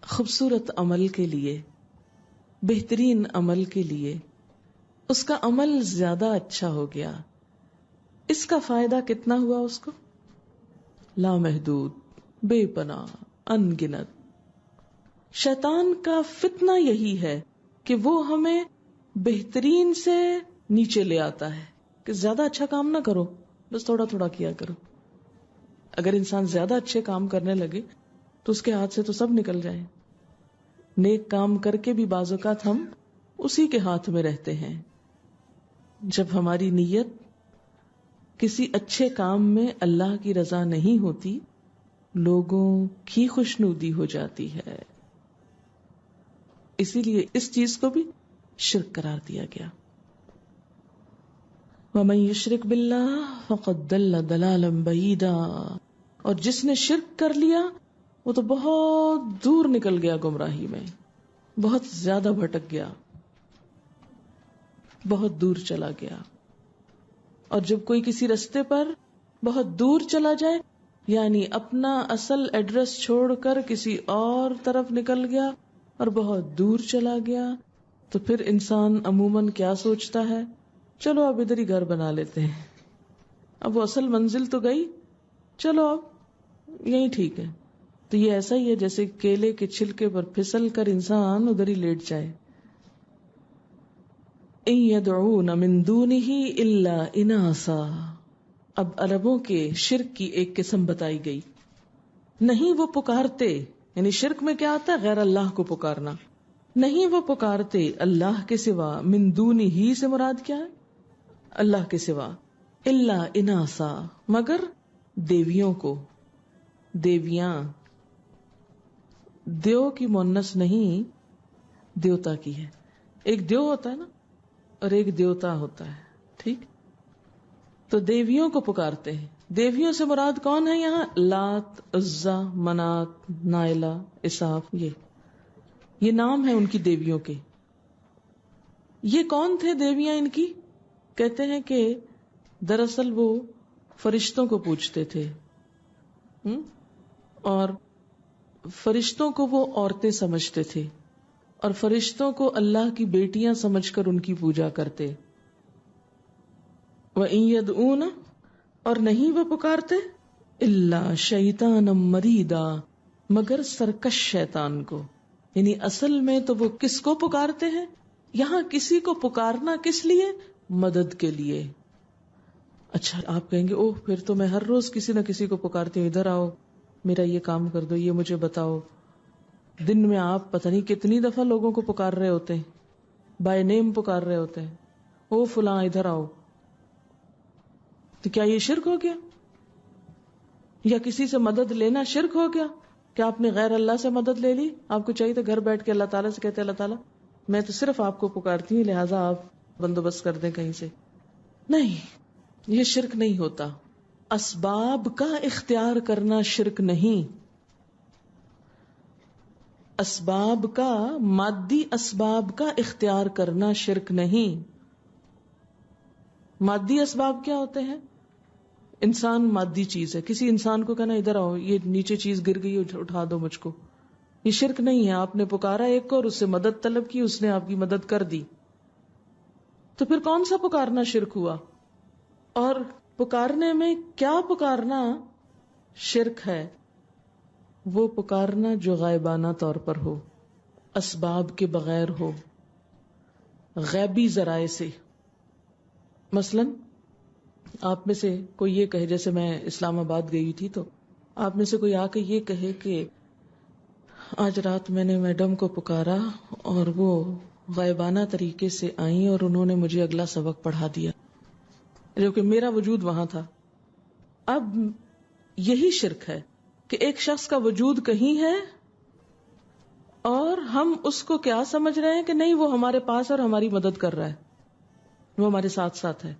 خوبصورت عمل کے لیے، بہترین عمل کے لیے. اس کا عمل زیادہ اچھا ہو گیا. اس کا فائدہ کتنا ہوا اس کو؟ لامحدود، بے پناہ، ان گنت. شیطان کا فتنہ یہی ہے کہ وہ ہمیں بہترین سے نیچے لے آتا ہے کہ زیادہ اچھا کام نہ کرو، بس تھوڑا تھوڑا کیا کرو. اگر انسان زیادہ اچھے کام کرنے لگے تو اس کے ہاتھ سے تو سب نکل جائے. نیک کام کر کے بھی بعض اوقات ہم اسی کے ہاتھ میں رہتے ہیں. جب ہماری نیت کسی اچھے کام میں اللہ کی رضا نہیں ہوتی، لوگوں کی خوشنودی ہو جاتی ہے. اسی لیے اس چیز کو بھی شرک قرار دیا گیا. وَمَن يُشْرِكْ بِاللَّهِ فَقَدْ ضَلَّ ضَلَالًا بَعِيدًا. اور جس نے شرک کر لیا وہ تو بہت دور نکل گیا گمراہی میں، بہت زیادہ بھٹک گیا، بہت دور چلا گیا. اور جب کوئی کسی رستے پر بہت دور چلا جائے، یعنی اپنا اصل ایڈریس چھوڑ کر کسی اور طرف نکل گیا اور بہت دور چلا گیا، تو پھر انسان عموماً کیا سوچتا ہے؟ چلو اب ادھر ہی گھر بنا لیتے ہیں، اب وہ اصل منزل تو گئی، چلو اب یہی ٹھیک ہے. تو یہ ایسا ہی ہے جیسے کیلے کے چھلکے پر پھسل کر انسان ادھر ہی لیٹ جائے. ان يدعون من دونه الا اناسا. اب عربوں کے شرک کی ایک قسم بتائی گئی. نہیں وہ پکارتے، یعنی شرک میں کیا آتا ہے؟ غیر اللہ کو پکارنا. نہیں وہ پکارتے اللہ کے سوا، من دونہ ہی سے مراد کیا ہے؟ اللہ کے سوا. الا اناسا، مگر دیویوں کو. دیویاں، دیو کی مونس نہیں، دیوتا کی ہے. ایک دیو ہوتا ہے نا اور ایک دیوتا ہوتا ہے، ٹھیک. تو دیویوں کو پکارتے ہیں. دیویوں سے مراد کون ہے یہاں؟ لات، عزا، منات، نائلہ، اساف. یہ نام ہے ان کی دیویوں کے. یہ کون تھے دیویاں ان کی؟ کہتے ہیں کہ دراصل وہ فرشتوں کو پوجتے تھے، اور فرشتوں کو وہ عورتیں سمجھتے تھے، اور فرشتوں کو اللہ کی بیٹیاں سمجھ کر ان کی پوجا کرتے. وَإِن يَدْعُونَ، اور نہیں وہ پکارتے، إِلَّا شَيْطَانًا مَرِيدًا، مگر سرکش شیطان کو. یعنی اصل میں تو وہ کس کو پکارتے ہیں؟ یہاں کسی کو پکارنا کس لیے؟ مدد کے لیے. اچھا آپ کہیں گے اوہ پھر تو میں ہر روز کسی نہ کسی کو پکارتی ہوں، ادھر آؤ میرا یہ کام کر دو، یہ مجھے بتاؤ. دن میں آپ پتہ نہیں کتنی دفعہ لوگوں کو پکار رہے ہوتے ہیں، بائی نیم پکار رہے ہوتے ہیں، او فلاں ادھر آؤ. تو کیا یہ شرک ہو گیا؟ یا کسی سے مدد لینا شرک ہو گیا؟ کہ آپ نے غیر اللہ سے مدد لے لی؟ آپ کو چاہیے تھا گھر بیٹھ کے اللہ تعالیٰ سے کہتے اللہ تعالیٰ میں تو صرف آپ کو پکارتی ہوں، لہٰذا آپ بندوبست کر دیں کہیں سے. نہیں، یہ شرک نہیں ہوتا. اسباب کا اختیار کرنا شرک نہیں. اسباب کا، مادی اسباب کا اختیار کرنا شرک نہیں. مادی اسباب کیا ہوتے ہیں؟ انسان مادی چیز ہے. کسی انسان کو کہنا ادھر آؤ، یہ نیچے چیز گر گئی اٹھا دو مجھ کو، یہ شرک نہیں ہے. آپ نے پکارا ایک کو اور اس سے مدد طلب کی، اس نے آپ کی مدد کر دی. تو پھر کون سا پکارنا شرک ہوا؟ اور پکارنے میں کیا پکارنا شرک ہے؟ وہ پکارنا جو غائبانہ طور پر ہو، اسباب کے بغیر ہو، غیبی ذرائع سے. مثلا آپ میں سے کوئی یہ کہے، جیسے میں اسلام آباد گئی تھی تو آپ میں سے کوئی آ کے یہ کہے کہ آج رات میں نے میڈم کو پکارا اور وہ غائبانہ طریقے سے آئیں اور انہوں نے مجھے اگلا سبق پڑھا دیا، جو کہ میرا وجود وہاں تھا۔ اب یہی شرک ہے کہ ایک شخص کا وجود کہیں ہے اور ہم اس کو کیا سمجھ رہے ہیں کہ نہیں وہ ہمارے پاس اور ہماری مدد کر رہا ہے، وہ ہمارے ساتھ ساتھ ہے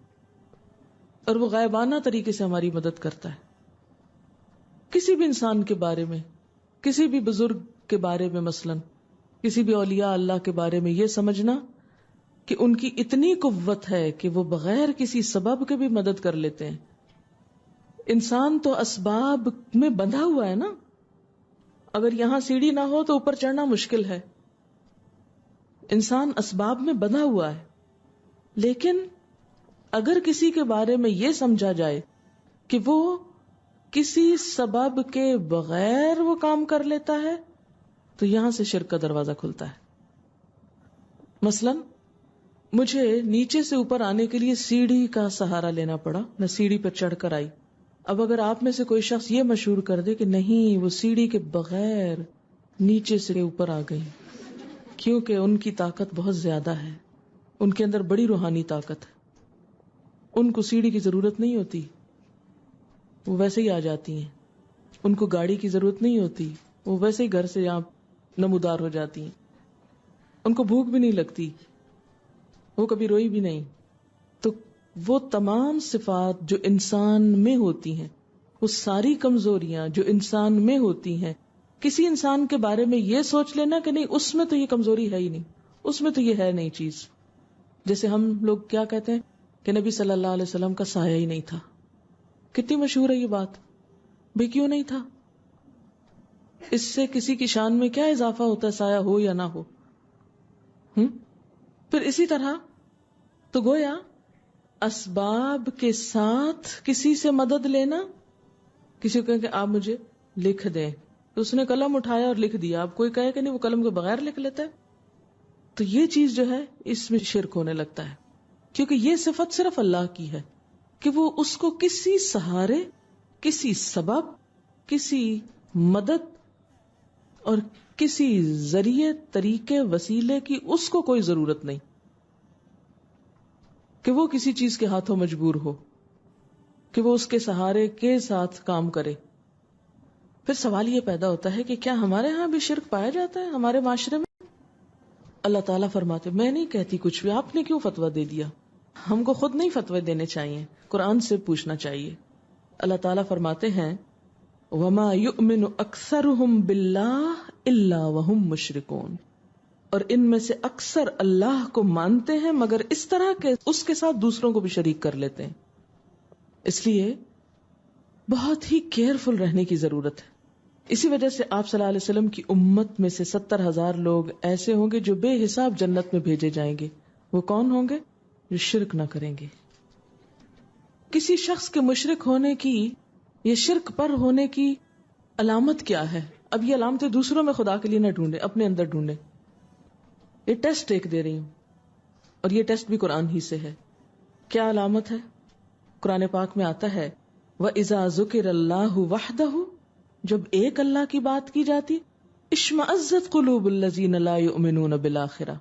اور وہ غائبانہ طریقے سے ہماری مدد کرتا ہے۔ کسی بھی انسان کے بارے میں، کسی بھی بزرگ کے بارے میں، مثلا کسی بھی اولیاء اللہ کے بارے میں یہ سمجھنا کہ ان کی اتنی قوت ہے کہ وہ بغیر کسی سبب کے بھی مدد کر لیتے ہیں۔ انسان تو اسباب میں بندھا ہوا ہے نا، اگر یہاں سیڑھی نہ ہو تو اوپر چڑھنا مشکل ہے۔ انسان اسباب میں بندھا ہوا ہے، لیکن اگر کسی کے بارے میں یہ سمجھا جائے کہ وہ کسی سبب کے بغیر وہ کام کر لیتا ہے تو یہاں سے شرک کا دروازہ کھلتا ہے۔ مثلا مجھے نیچے سے اوپر آنے کے لیے سیڑھی کا سہارا لینا پڑا، میں سیڑھی پر چڑھ کر آئی۔ اب اگر آپ میں سے کوئی شخص یہ مشہور کر دے کہ نہیں وہ سیڑھی کے بغیر نیچے سے اوپر آ گئی، کیونکہ ان کی طاقت بہت زیادہ ہے، ان کے اندر بڑی روحانی طاقت ہے، ان کو سیڑھی کی ضرورت نہیں ہوتی، وہ ویسے ہی آ جاتی ہیں، ان کو گاڑی کی ضرورت نہیں ہوتی، وہ ویسے ہی گھر سے یہاں نمودار ہو جاتی ہیں، ان کو بھوک بھی نہیں لگتی، وہ کبھی روئی بھی نہیں۔ تو وہ تمام صفات جو انسان میں ہوتی ہیں، وہ ساری کمزوریاں جو انسان میں ہوتی ہیں، کسی انسان کے بارے میں یہ سوچ لینا کہ نہیں اس میں تو یہ کمزوری ہے ہی نہیں، اس میں تو یہ ہے نہیں چیز۔ جیسے ہم لوگ کیا کہتے ہیں کہ نبی صلی اللہ علیہ وسلم کا سایہ ہی نہیں تھا، کتنی مشہور ہے یہ بات، بھئی کیوں نہیں تھا؟ اس سے کسی کی شان میں کیا اضافہ ہوتا ہے، سایہ ہو یا نہ ہو؟ پھر اسی طرح تو گویا اسباب کے ساتھ کسی سے مدد لینا، کسی کو کہیں کہ آپ مجھے لکھ دیں، تو اس نے قلم اٹھایا اور لکھ دیا، آپ کوئی کہے کہ نہیں وہ قلم کے بغیر لکھ لیتا ہے، تو یہ چیز جو ہے اس میں شرک ہونے لگتا ہے، کیونکہ یہ صفت صرف اللہ کی ہے کہ وہ اس کو کسی سہارے، کسی سبب، کسی مدد اور کسی ذریعے، طریقے، وسیلے کی اس کو کوئی ضرورت نہیں کہ وہ کسی چیز کے ہاتھوں مجبور ہو، کہ وہ اس کے سہارے کے ساتھ کام کرے۔ پھر سوال یہ پیدا ہوتا ہے کہ کیا ہمارے ہاں بھی شرک پایا جاتا ہے ہمارے معاشرے میں؟ اللہ تعالیٰ فرماتے میں نہیں کہتی کچھ بھی، آپ نے کیوں فتویٰ دے دیا؟ ہم کو خود نہیں فتوے دینے چاہیے، قرآن سے پوچھنا چاہیے۔ اللہ تعالیٰ فرماتے ہیں وَمَا يُؤْمِنُ أَكْثَرُهُمْ بِاللَّهِ إِلَّا وَهُمْ مُشْرِكُونَ، اور ان میں سے اکثر اللہ کو مانتے ہیں مگر اس طرح کہ اس کے ساتھ دوسروں کو بھی شریک کر لیتے ہیں۔ اس لیے بہت ہی کیئرفل رہنے کی ضرورت ہے۔ اسی وجہ سے آپ صلی اللہ علیہ وسلم کی امت میں سے 70,000 لوگ ایسے ہوں گے جو بے حساب جنت میں بھیجے جائیں گے۔ وہ کون ہوں گے؟ جو شرک نہ کریں گے۔ کسی شخص کے مشرک ہونے کی یا شرک پر ہونے کی علامت کیا ہے؟ اب یہ علامتیں دوسروں میں خدا کے لیے نہ ڈھونڈے، اپنے اندر ڈھونڈے۔ یہ ٹیسٹ ایک دے رہی ہوں، اور یہ ٹیسٹ بھی قرآن ہی سے ہے۔ کیا علامت ہے؟ قرآن پاک میں آتا ہے وَإِذَا ذُكِرَ اللَّهُ وَحْدَهُ، جب ایک اللہ کی بات کی جاتی اشمئزت قلوب الذین لا یؤمنون بالآخرہ،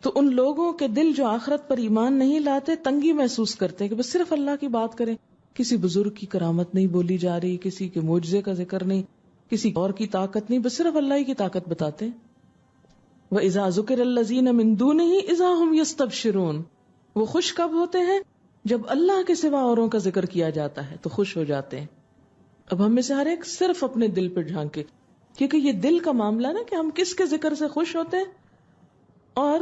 تو ان لوگوں کے دل جو آخرت پر ایمان نہیں لاتے تنگی محسوس کرتے ہیں کہ بس صرف اللہ کی بات کریں، کسی بزرگ کی کرامت نہیں بولی جا رہی، کسی کے معجزے کا ذکر نہیں، کسی اور کی طاقت نہیں، بس صرف اللہ ہی کی طاقت بتاتے ہیں۔ وَإِذَا ذُكِرَ الَّذِينَ مِن دُونِهِ إِذَا هُمْ يَسْتَبْشِرُونَ، وہ خوش کب ہوتے ہیں؟ جب اللہ کے سوا اوروں کا ذکر کیا جاتا ہے تو خوش ہو جاتے ہیں۔ اب ہم میں سے ہر ایک صرف اپنے دل پہ جھانکے، کیونکہ یہ دل کا معاملہ نا کہ ہم کس کے ذکر سے خوش ہوتے ہیں اور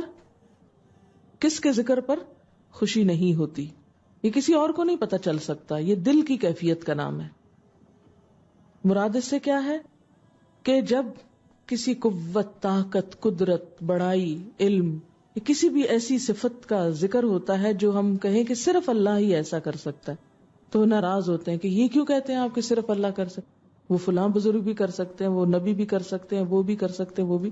کس کے ذکر پر خوشی نہیں ہوتی، یہ کسی اور کو نہیں پتہ چل سکتا، یہ دل کی کیفیت کا نام ہے۔ مراد اس سے کیا ہے کہ جب کسی قوت، طاقت، قدرت، بڑائی، علم یا کسی بھی ایسی صفت کا ذکر ہوتا ہے جو ہم کہیں کہ صرف اللہ ہی ایسا کر سکتا ہے، تو وہ ناراض ہوتے ہیں کہ یہ کیوں کہتے ہیں آپ کہ صرف اللہ کر سکتے، وہ فلاں بزرگ بھی کر سکتے ہیں، وہ نبی بھی کر سکتے ہیں، وہ بھی کر سکتے ہیں، وہ بھی۔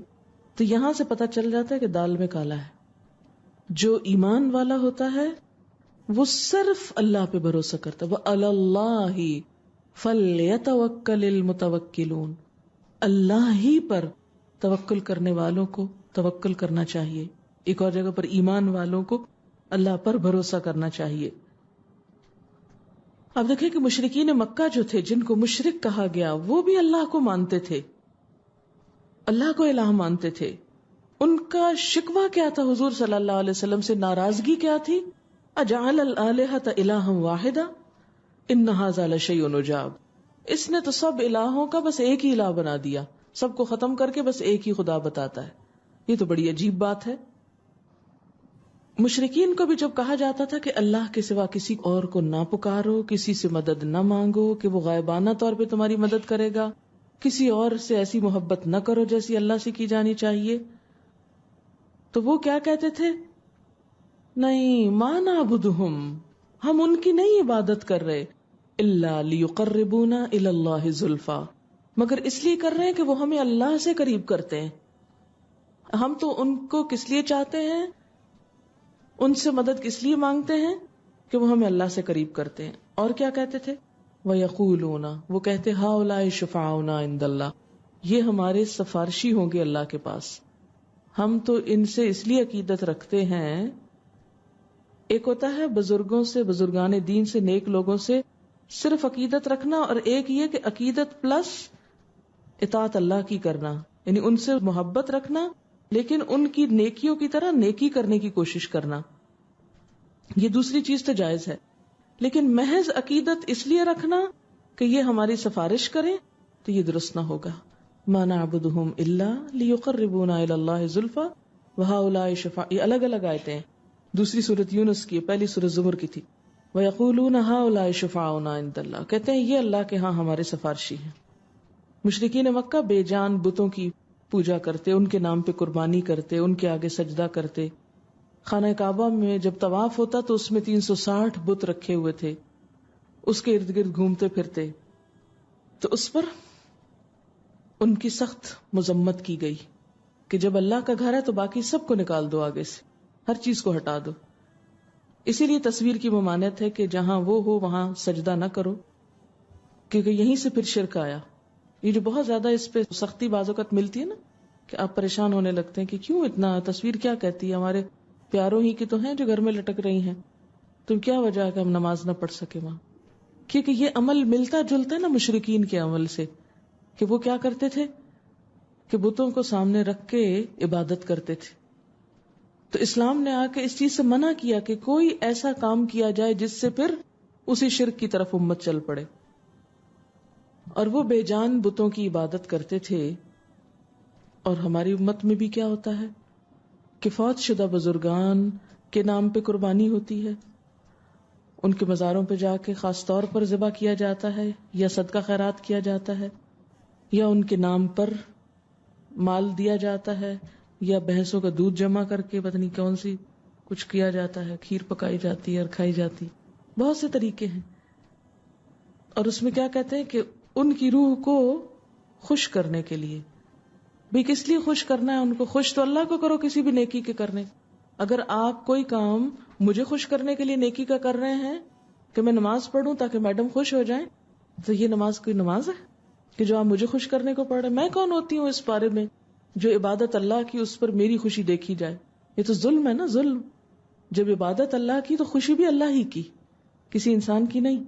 تو یہاں سے پتہ چل جاتا ہے کہ دال میں کالا ہے۔ جو ایمان والا ہوتا ہے وہ صرف اللہ پہ بھروسہ کرتا ہے، وَعَلَى اللَّهِ فَلْيَتَوَكَّلِ الْمُتَوَكِّلُونَ، اللہ ہی پر توکل کرنے والوں کو توکل کرنا چاہیے. ایک اور جگہ پر ایمان والوں کو اللہ پر بھروسہ کرنا چاہیے. اب دیکھیں کہ مشرکین مکہ جو تھے، جن کو مشرک کہا گیا، وہ بھی اللہ کو مانتے تھے، اللہ کو الہ مانتے تھے. ان کا شکوہ کیا تھا حضور صلی اللہ علیہ وسلم سے؟ ناراضگی کیا تھی؟ اجعل الآلہۃ الہا واحدا ان ھذا لشیء عجاب. اس نے تو سب الہوں کا بس ایک ہی الہ بنا دیا، سب کو ختم کر کے بس ایک ہی خدا بتاتا ہے. یہ تو بڑی عجیب بات ہے. مشرکین کو بھی جب کہا جاتا تھا کہ اللہ کے سوا کسی اور کو نہ پکارو، کسی سے مدد نہ مانگو کہ وہ غائبانہ طور پہ تمہاری مدد کرے گا، کسی اور سے ایسی محبت نہ کرو جیسی اللہ سے کی جانی چاہیے، تو وہ کیا کہتے تھے؟ نہیں، ما نعبدہم، ہم ان کی نہیں عبادت کر رہے، الا لیقربونا الی اللہ زلفا، مگر اس لیے کر رہے ہیں کہ وہ ہمیں اللہ سے قریب کرتے ہیں. ہم تو ان کو کس لیے چاہتے ہیں، ان سے مدد کس لیے مانگتے ہیں کہ وہ ہمیں اللہ سے قریب کرتے ہیں. اور کیا کہتے تھے؟ وَيَقُولُونَ، وہ کہتے ہَؤُلَاءِ شُفَعَاؤُنَا عِندَ اللَّهِ، یہ ہمارے سفارشی ہوں گے اللہ کے پاس. ہم تو ان سے اس لیے عقیدت رکھتے ہیں. ایک ہوتا ہے بزرگوں سے، بزرگان دین سے، نیک لوگوں سے صرف عقیدت رکھنا، اور ایک یہ کہ عقیدت پلس اطاعت اللہ کی کرنا، یعنی ان سے محبت رکھنا لیکن ان کی نیکیوں کی طرح نیکی کرنے کی کوشش کرنا. یہ دوسری چیز تو جائز ہے، لیکن محض عقیدت اس لیے رکھنا کہ یہ ہماری سفارش کریں تو یہ درست نہ ہوگا. ما نعبدہم الا لیقربونا الی اللہ زلفا وہؤلاء شفعاء. یہ الگ الگ آیتیں ہیں، دوسری سورۃ یونس کی، پہلی سورۃ زمر کی تھی. وَيَقُولُونَ هَؤُلَاءِ شُفَعَاؤُنَا عِندَ اللَّهِ، کہتے ہیں یہ اللہ کے ہاں ہمارے سفارشی ہیں. مشرکین مکہ بے جان بتوں کی پوجا کرتے، ان کے نام پہ قربانی کرتے، ان کے آگے سجدہ کرتے. خانہ کعبہ میں جب طواف ہوتا تو اس میں 360 بت رکھے ہوئے تھے، اس کے ارد گرد گھومتے پھرتے. تو اس پر ان کی سخت مذمت کی گئی کہ جب اللہ کا گھر ہے تو باقی سب کو نکال دو، آگے سے ہر چیز کو ہٹا دو. اسی لیے تصویر کی ممانعت ہے کہ جہاں وہ ہو وہاں سجدہ نہ کرو، کیونکہ یہیں سے پھر شرک آیا. یہ جو بہت زیادہ اس پہ سختی بعض اوقات ملتی ہے نا، کہ آپ پریشان ہونے لگتے ہیں کہ کیوں اتنا، تصویر کیا کہتی ہے، ہمارے پیاروں ہی کی تو ہیں جو گھر میں لٹک رہی ہیں، تو کیا وجہ ہے کہ ہم نماز نہ پڑھ سکے وہاں؟ کیونکہ یہ عمل ملتا جلتا ہے نا مشرکین کے عمل سے، کہ وہ کیا کرتے تھے کہ بتوں کو سامنے رکھ کے عبادت کرتے تھے. تو اسلام نے آ کے اس چیز سے منع کیا کہ کوئی ایسا کام کیا جائے جس سے پھر اسی شرک کی طرف امت چل پڑے. اور وہ بے جان بتوں کی عبادت کرتے تھے. اور ہماری امت میں بھی کیا ہوتا ہے کہ فوت شدہ بزرگان کے نام پہ قربانی ہوتی ہے، ان کے مزاروں پہ جا کے خاص طور پر ذبح کیا جاتا ہے، یا صدقہ خیرات کیا جاتا ہے، یا ان کے نام پر مال دیا جاتا ہے، یا بھینسوں کا دودھ جمع کر کے پتہ نہیں کون سی کچھ کیا جاتا ہے، کھیر پکائی جاتی ہے اور کھائی جاتی. بہت سے طریقے ہیں. اور اس میں کیا کہتے ہیں کہ ان کی روح کو خوش کرنے کے لیے. بھی کس لیے خوش کرنا ہے ان کو؟ خوش تو اللہ کو کرو کسی بھی نیکی کے کرنے. اگر آپ کوئی کام مجھے خوش کرنے کے لیے نیکی کا کر رہے ہیں کہ میں نماز پڑھوں تاکہ میڈم خوش ہو جائیں، تو یہ نماز کوئی نماز ہے کہ جو آپ مجھے خوش کرنے کو پڑھ رہے ہیں؟ میں کون ہوتی ہوں اس بارے میں جو عبادت اللہ کی اس پر میری خوشی دیکھی جائے؟ یہ تو ظلم ہے نا، ظلم. جب عبادت اللہ کی تو خوشی بھی اللہ ہی کی، کسی انسان کی نہیں.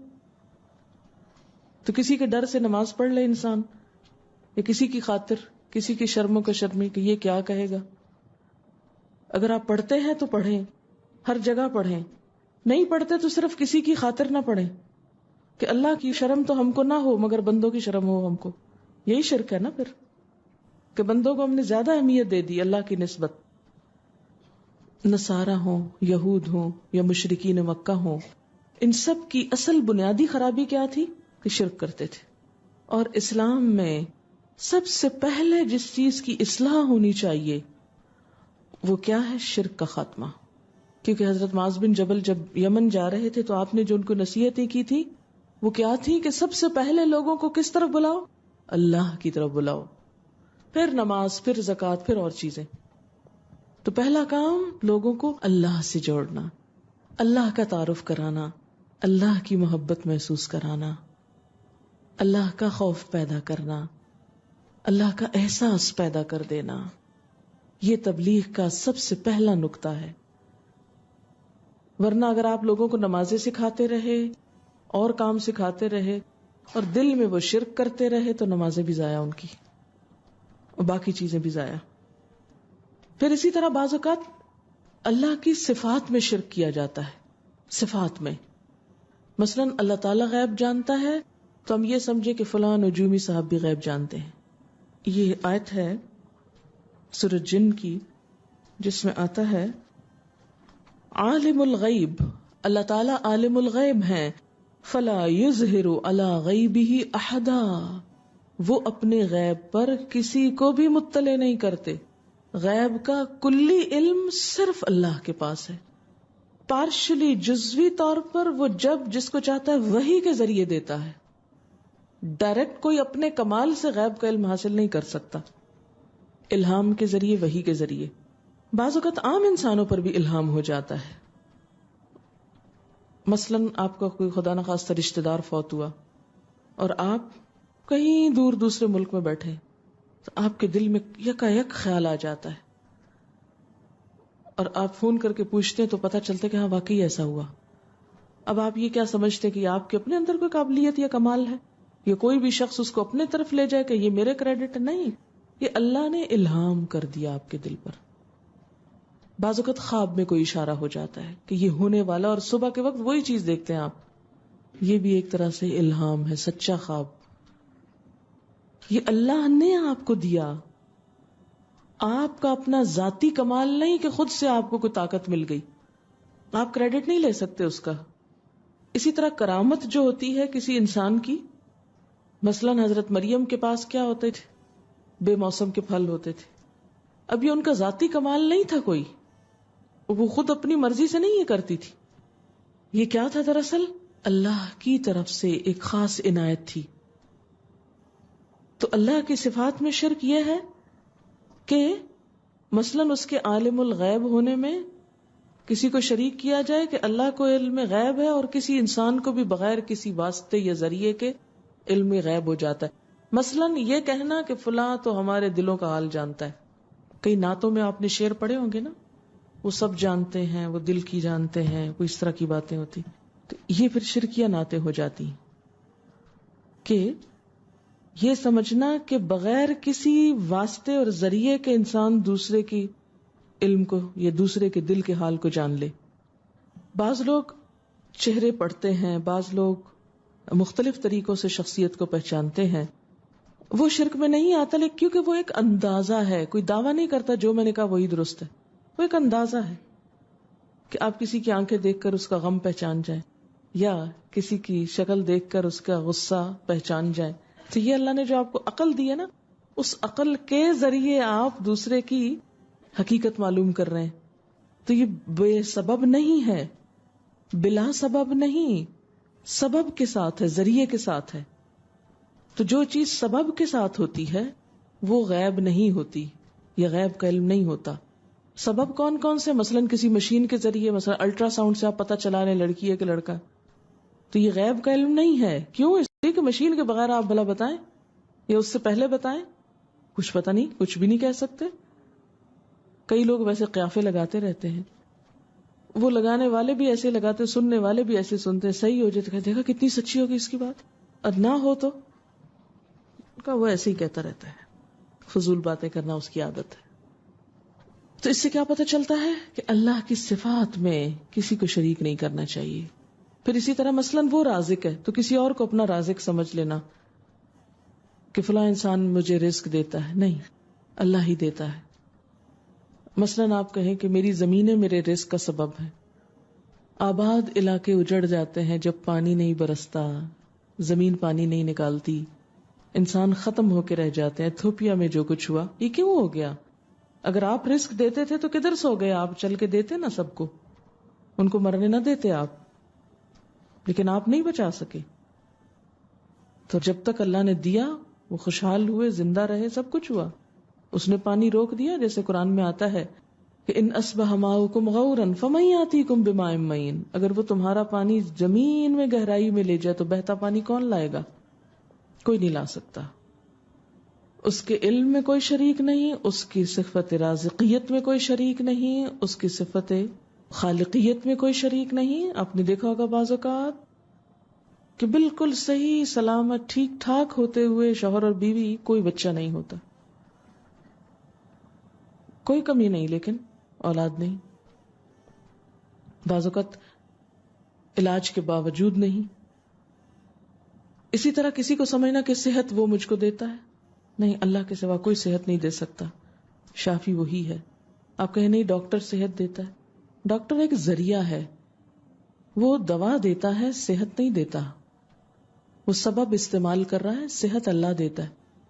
تو کسی کے ڈر سے نماز پڑھ لے انسان، یا کسی کی خاطر، کسی کی شرم و شرمی کہ یہ کیا کہے گا. اگر آپ پڑھتے ہیں تو پڑھیں، ہر جگہ پڑھیں. نہیں پڑھتے تو صرف کسی کی خاطر نہ پڑھیں کہ اللہ کی شرم تو ہم کو نہ ہو مگر بندوں کی شرم ہو ہم کو. یہی شرک ہے نا پھر، کہ بندوں کو ہم نے زیادہ اہمیت دے دی اللہ کی نسبت. نصارہ ہوں، یہود ہوں، یا مشرکین مکہ ہوں، ان سب کی اصل بنیادی خرابی کیا تھی کہ شرک کرتے تھے. اور اسلام میں سب سے پہلے جس چیز کی اصلاح ہونی چاہیے وہ کیا ہے؟ شرک کا خاتمہ. کیونکہ حضرت معاذ بن جبل جب یمن جا رہے تھے تو آپ نے جو ان کو نصیحتیں کی تھی وہ کیا تھی کہ سب سے پہلے لوگوں کو کس طرف بلاؤ؟ اللہ کی طرف بلاؤ، پھر نماز، پھر زکوٰۃ، پھر اور چیزیں. تو پہلا کام لوگوں کو اللہ سے جوڑنا، اللہ کا تعارف کرانا، اللہ کی محبت محسوس کرانا، اللہ کا خوف پیدا کرنا. اللہ کا احساس پیدا کر دینا، یہ تبلیغ کا سب سے پہلا نقطہ ہے. ورنہ اگر آپ لوگوں کو نمازیں سکھاتے رہے اور کام سکھاتے رہے اور دل میں وہ شرک کرتے رہے تو نمازیں بھی ضائع ان کی اور باقی چیزیں بھی ضائع. پھر اسی طرح بعض اوقات اللہ کی صفات میں شرک کیا جاتا ہے. صفات میں مثلا اللہ تعالیٰ غیب جانتا ہے تو ہم یہ سمجھے کہ فلاں نجومی صاحب بھی غیب جانتے ہیں. یہ آیت ہے سورۃ جن کی جس میں آتا ہے عالم الغیب، اللہ تعالیٰ عالم الغیب ہیں، فلا یظہر علی غیبہ احدا، وہ اپنے غیب پر کسی کو بھی مطلع نہیں کرتے. غیب کا کلی علم صرف اللہ کے پاس ہے. پارشلی جزوی طور پر وہ جب جس کو چاہتا ہے وحی کے ذریعے دیتا ہے. ڈائریکٹ کوئی اپنے کمال سے غیب کا علم حاصل نہیں کر سکتا. الہام کے ذریعے، وحی کے ذریعے. بعض اوقات عام انسانوں پر بھی الہام ہو جاتا ہے. مثلا آپ کا کوئی خدا نخواستہ رشتہ دار فوت ہوا اور آپ کہیں دور دوسرے ملک میں بیٹھے تو آپ کے دل میں یکا یک خیال آ جاتا ہے اور آپ فون کر کے پوچھتے ہیں تو پتہ چلتا ہے کہ ہاں واقعی ایسا ہوا. اب آپ یہ کیا سمجھتے کہ آپ کے اپنے اندر کوئی قابلیت یا کمال ہے یا کوئی بھی شخص اس کو اپنے طرف لے جائے کہ یہ میرے کریڈٹ ہے؟ نہیں، یہ اللہ نے الہام کر دیا آپ کے دل پر. بعض اوقات خواب میں کوئی اشارہ ہو جاتا ہے کہ یہ ہونے والا اور صبح کے وقت وہی چیز دیکھتے ہیں آپ. یہ بھی ایک طرح سے الہام ہے، سچا خواب. یہ اللہ نے آپ کو دیا، آپ کا اپنا ذاتی کمال نہیں کہ خود سے آپ کو کوئی طاقت مل گئی. آپ کریڈٹ نہیں لے سکتے اس کا. اسی طرح کرامت جو ہوتی ہے کسی انسان کی، مثلا حضرت مریم کے پاس کیا ہوتے تھے؟ بے موسم کے پھل ہوتے تھے. اب یہ ان کا ذاتی کمال نہیں تھا کوئی، وہ خود اپنی مرضی سے نہیں یہ کرتی تھی. یہ کیا تھا؟ دراصل اللہ کی طرف سے ایک خاص عنایت تھی. تو اللہ کی صفات میں شرک یہ ہے کہ مثلا اس کے عالم الغیب ہونے میں کسی کو شریک کیا جائے کہ اللہ کو علم غیب ہے اور کسی انسان کو بھی بغیر کسی واسطے یا ذریعے کے علم غیب ہو جاتا ہے. مثلا یہ کہنا کہ فلاں تو ہمارے دلوں کا حال جانتا ہے. کئی نعتوں میں آپ نے شعر پڑھے ہوں گے نا، وہ سب جانتے ہیں، وہ دل کی جانتے ہیں، کوئی اس طرح کی باتیں ہوتی. تو یہ پھر شرکیہ نعتیں ہو جاتی کہ یہ سمجھنا کہ بغیر کسی واسطے اور ذریعے کے انسان دوسرے کی علم کو یا دوسرے کے دل کے حال کو جان لے. بعض لوگ چہرے پڑھتے ہیں، بعض لوگ مختلف طریقوں سے شخصیت کو پہچانتے ہیں. وہ شرک میں نہیں آتا، لیکن کیونکہ وہ ایک اندازہ ہے، کوئی دعویٰ نہیں کرتا جو میں نے کہا وہی درست ہے. وہ ایک اندازہ ہے کہ آپ کسی کی آنکھیں دیکھ کر اس کا غم پہچان جائیں یا کسی کی شکل دیکھ کر اس کا غصہ پہچان جائیں. تو یہ اللہ نے جو آپ کو عقل دی ہے نا، اس عقل کے ذریعے آپ دوسرے کی حقیقت معلوم کر رہے ہیں. تو یہ بے سبب نہیں ہے، بلا سبب نہیں، سبب کے ساتھ ہے، ذریعے کے ساتھ ہے. تو جو چیز سبب کے ساتھ ہوتی ہے وہ غیب نہیں ہوتی، یہ غیب کا علم نہیں ہوتا. سبب کون کون سے؟ مثلا کسی مشین کے ذریعے، مثلا الٹرا ساؤنڈ سے آپ پتہ چلا رہے لڑکی ہے کہ لڑکا، تو یہ غیب کا علم نہیں ہے. کیوں؟ اس لیے کہ مشین کے بغیر آپ بھلا بتائیں یا اس سے پہلے بتائیں، کچھ پتہ نہیں، کچھ بھی نہیں کہہ سکتے. کئی لوگ ویسے قیافے لگاتے رہتے ہیں، وہ لگانے والے بھی ایسے لگاتے، سننے والے بھی ایسے سنتے. صحیح ہو جائے تو دیکھا کتنی سچی ہوگی اس کی بات، اور نہ ہو تو وہ ایسے ہی کہتا رہتا ہے. فضول باتیں کرنا اس کی عادت ہے. تو اس سے کیا پتہ چلتا ہے کہ اللہ کی صفات میں کسی کو شریک نہیں کرنا چاہیے. پھر اسی طرح مثلا وہ رازق ہے تو کسی اور کو اپنا رازق سمجھ لینا کہ فلاں انسان مجھے رزق دیتا ہے، نہیں، اللہ ہی دیتا ہے. مثلا آپ کہیں کہ میری زمینیں میرے رزق کا سبب ہے. آباد علاقے اجڑ جاتے ہیں جب پانی نہیں برستا، زمین پانی نہیں نکالتی، انسان ختم ہو کے رہ جاتے ہیں. ایتھوپیا میں جو کچھ ہوا یہ کیوں ہو گیا؟ اگر آپ رزق دیتے تھے تو کدھر سو گئے؟ آپ چل کے دیتے نا سب کو، ان کو مرنے نہ دیتے آپ، لیکن آپ نہیں بچا سکے. تو جب تک اللہ نے دیا وہ خوشحال ہوئے، زندہ رہے، سب کچھ ہوا. اس نے پانی روک دیا، جیسے قرآن میں آتا ہے کہ ان اصبح ماؤکم غورا فمن یاتیکم بماء معین. اگر وہ تمہارا پانی زمین میں گہرائی میں لے جائے تو بہتا پانی کون لائے گا؟ کوئی نہیں لا سکتا. اس کے علم میں کوئی شریک نہیں، اس کی صفت رازقیت میں کوئی شریک نہیں، اس کی صفت خالقیت میں کوئی شریک نہیں. آپ نے دیکھا ہوگا بعض اوقات کہ بالکل صحیح سلامت ٹھیک ٹھاک ہوتے ہوئے شوہر اور بیوی کوئی بچہ نہیں ہوتا، کوئی کمی نہیں لیکن اولاد نہیں. بعض اوقات علاج کے باوجود نہیں. اسی طرح کسی کو سمجھنا کہ صحت وہ مجھ کو دیتا ہے، نہیں، اللہ کے سوا کوئی صحت نہیں دے سکتا، شافی وہی ہے. آپ کہیں نہیں ڈاکٹر صحت دیتا ہے، ڈاکٹر ایک ذریعہ ہے، وہ دوا دیتا ہے، صحت نہیں دیتا. وہ سبب استعمال کر رہا ہے، صحت اللہ دیتا ہے.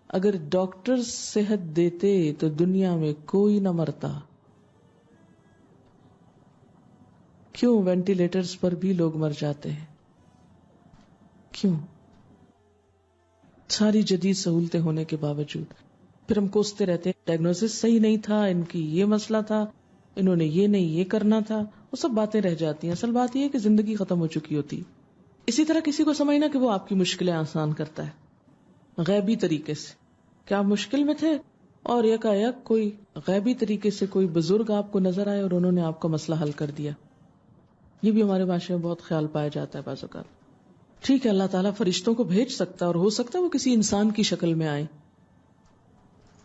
اگر ڈاکٹر صحت دیتے تو دنیا میں کوئی نہ مرتا. کیوں وینٹیلیٹرز پر بھی لوگ مر جاتے ہیں؟ کیوں؟ ساری جدید سہولتیں ہونے کے باوجود پھر ہم کوستے رہتے ہیں ڈائگنوسس صحیح نہیں تھا، ان کی یہ مسئلہ تھا، انہوں نے یہ نہیں یہ کرنا تھا. وہ سب باتیں رہ جاتی ہیں. اصل بات یہ ہے کہ زندگی ختم ہو چکی ہوتی. اسی طرح کسی کو سمجھنا کہ وہ آپ کی مشکلیں آسان کرتا ہے غیبی طریقے سے، کہ آپ مشکل میں تھے اور یکایک کوئی غیبی طریقے سے کوئی بزرگ آپ کو نظر آئے اور انہوں نے آپ کا مسئلہ حل کر دیا. یہ بھی ہمارے معاشرے میں بہت خیال پایا جاتا ہے بعض اوقات. ٹھیک ہے، اللہ تعالیٰ فرشتوں کو بھیج سکتا ہے اور ہو سکتا ہے وہ کسی انسان کی شکل میں آئے،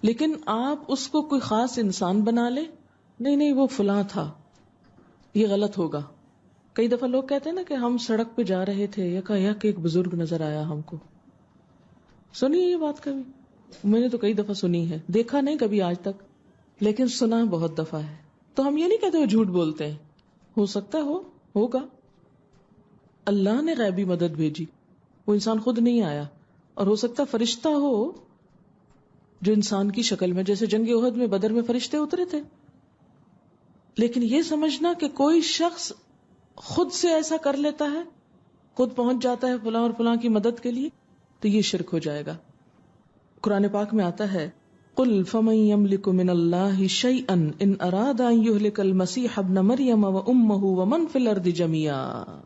لیکن آپ اس کو کوئی خاص انسان بنا لے، نہیں وہ فلاں تھا، یہ غلط ہوگا. کئی دفعہ لوگ کہتے ہیں نا کہ ہم سڑک پہ جا رہے تھے، یکایک ایک بزرگ نظر آیا ہم کو. سنی یہ بات کبھی؟ میں نے تو کئی دفعہ سنی ہے، دیکھا نہیں کبھی آج تک، لیکن سنا بہت دفعہ ہے. تو ہم یہ نہیں کہتے وہ جھوٹ بولتے ہیں، ہو سکتا ہوگا. اللہ نے غیبی مدد بھیجی، وہ انسان خود نہیں آیا. اور ہو سکتا فرشتہ ہو جو انسان کی شکل میں، جیسے جنگ احد میں بدر میں فرشتے اترے تھے. لیکن یہ سمجھنا کہ کوئی شخص خود سے ایسا کر لیتا ہے، خود پہنچ جاتا ہے فلاں اور فلاں کی مدد کے لیے، تو یہ شرک ہو جائے گا. قرآن پاک میں آتا ہے قُلْ فَمَن يَمْلِكُ مِنَ اللَّهِ شَيْئًا إِنْ أَرَادَ أَن يُهْلِكَ الْمَسِيحَ ابْنَ مَرْيَمَ وَأُمَّهُ وَمَنْ فِي الْأَرْضِ جَمِيعًا.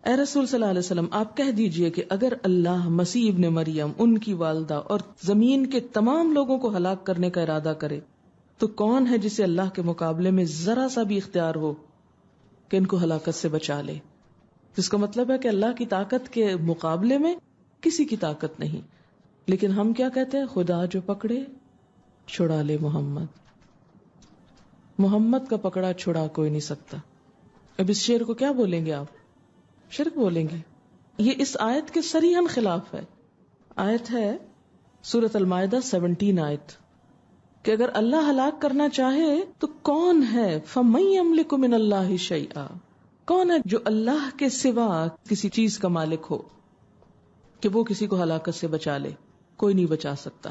اے رسول صلی اللہ علیہ وسلم، آپ کہہ دیجئے کہ اگر اللہ مسیح ابن مریم، ان کی والدہ اور زمین کے تمام لوگوں کو ہلاک کرنے کا ارادہ کرے تو کون ہے جسے اللہ کے مقابلے میں ذرا سا بھی اختیار ہو کہ ان کو ہلاکت سے بچا لے؟ جس کا مطلب ہے کہ اللہ کی طاقت کے مقابلے میں کسی کی طاقت نہیں. لیکن ہم کیا کہتے ہیں؟ خدا جو پکڑے چھڑا لے محمد. محمد کا پکڑا چھڑا کوئی نہیں سکتا. اب اس شعر کو کیا بولیں گے آپ؟ شرک بولیں گے. یہ اس آیت کے صریحاً خلاف ہے. آیت ہے سورۃ المائدہ 17 آیت کہ اگر اللہ ہلاک کرنا چاہے تو کون ہے؟ فَمَن يَمْلِكُ مِنَ اللَّهِ شَيْئًا، کون ہے جو اللہ کے سوا کسی چیز کا مالک ہو کہ وہ کسی کو ہلاکت سے بچا لے؟ کوئی نہیں بچا سکتا.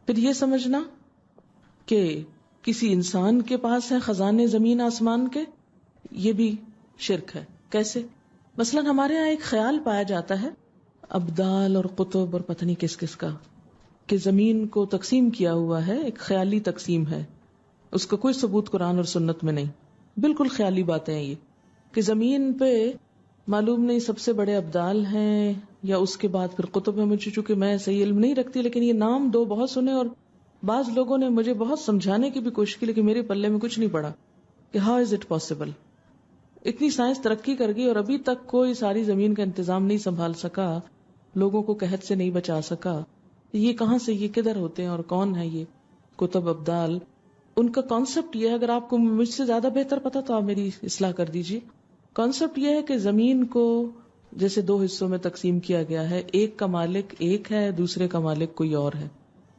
پھر یہ سمجھنا کہ کسی انسان کے پاس ہے خزانے زمین آسمان کے، یہ بھی شرک ہے. کیسے؟ مثلا ہمارے یہاں ایک خیال پایا جاتا ہے ابدال اور قطب اور پتہ نہیں کس کس کا، کہ زمین کو تقسیم کیا ہوا ہے، ایک خیالی تقسیم ہے، اس کا کوئی ثبوت قرآن اور سنت میں نہیں، بالکل خیالی باتیں ہیں یہ، کہ زمین پہ معلوم نہیں سب سے بڑے ابدال ہیں یا اس کے بعد پھر قطب ہیں. مجھے چونکہ میں صحیح علم نہیں رکھتی، لیکن یہ نام دو بہت سنے اور بعض لوگوں نے مجھے بہت سمجھانے کی بھی کوشش کی، لیکن میرے پلے میں کچھ نہیں پڑا کہ ہاؤ از اٹ پاسبل. اتنی سائنس ترقی کر گئی اور ابھی تک کوئی ساری زمین کا انتظام نہیں سنبھال سکا، لوگوں کو قحط سے نہیں بچا سکا. یہ کہاں سے، یہ کدھر ہوتے ہیں اور کون ہے یہ قطب ابدال؟ ان کا کانسیپٹ یہ ہے، اگر آپ کو مجھ سے زیادہ بہتر پتا تو آپ میری اصلاح کر دیجیے. کانسیپٹ یہ ہے کہ زمین کو جیسے دو حصوں میں تقسیم کیا گیا ہے، ایک کا مالک ایک ہے، دوسرے کا مالک کوئی اور ہے.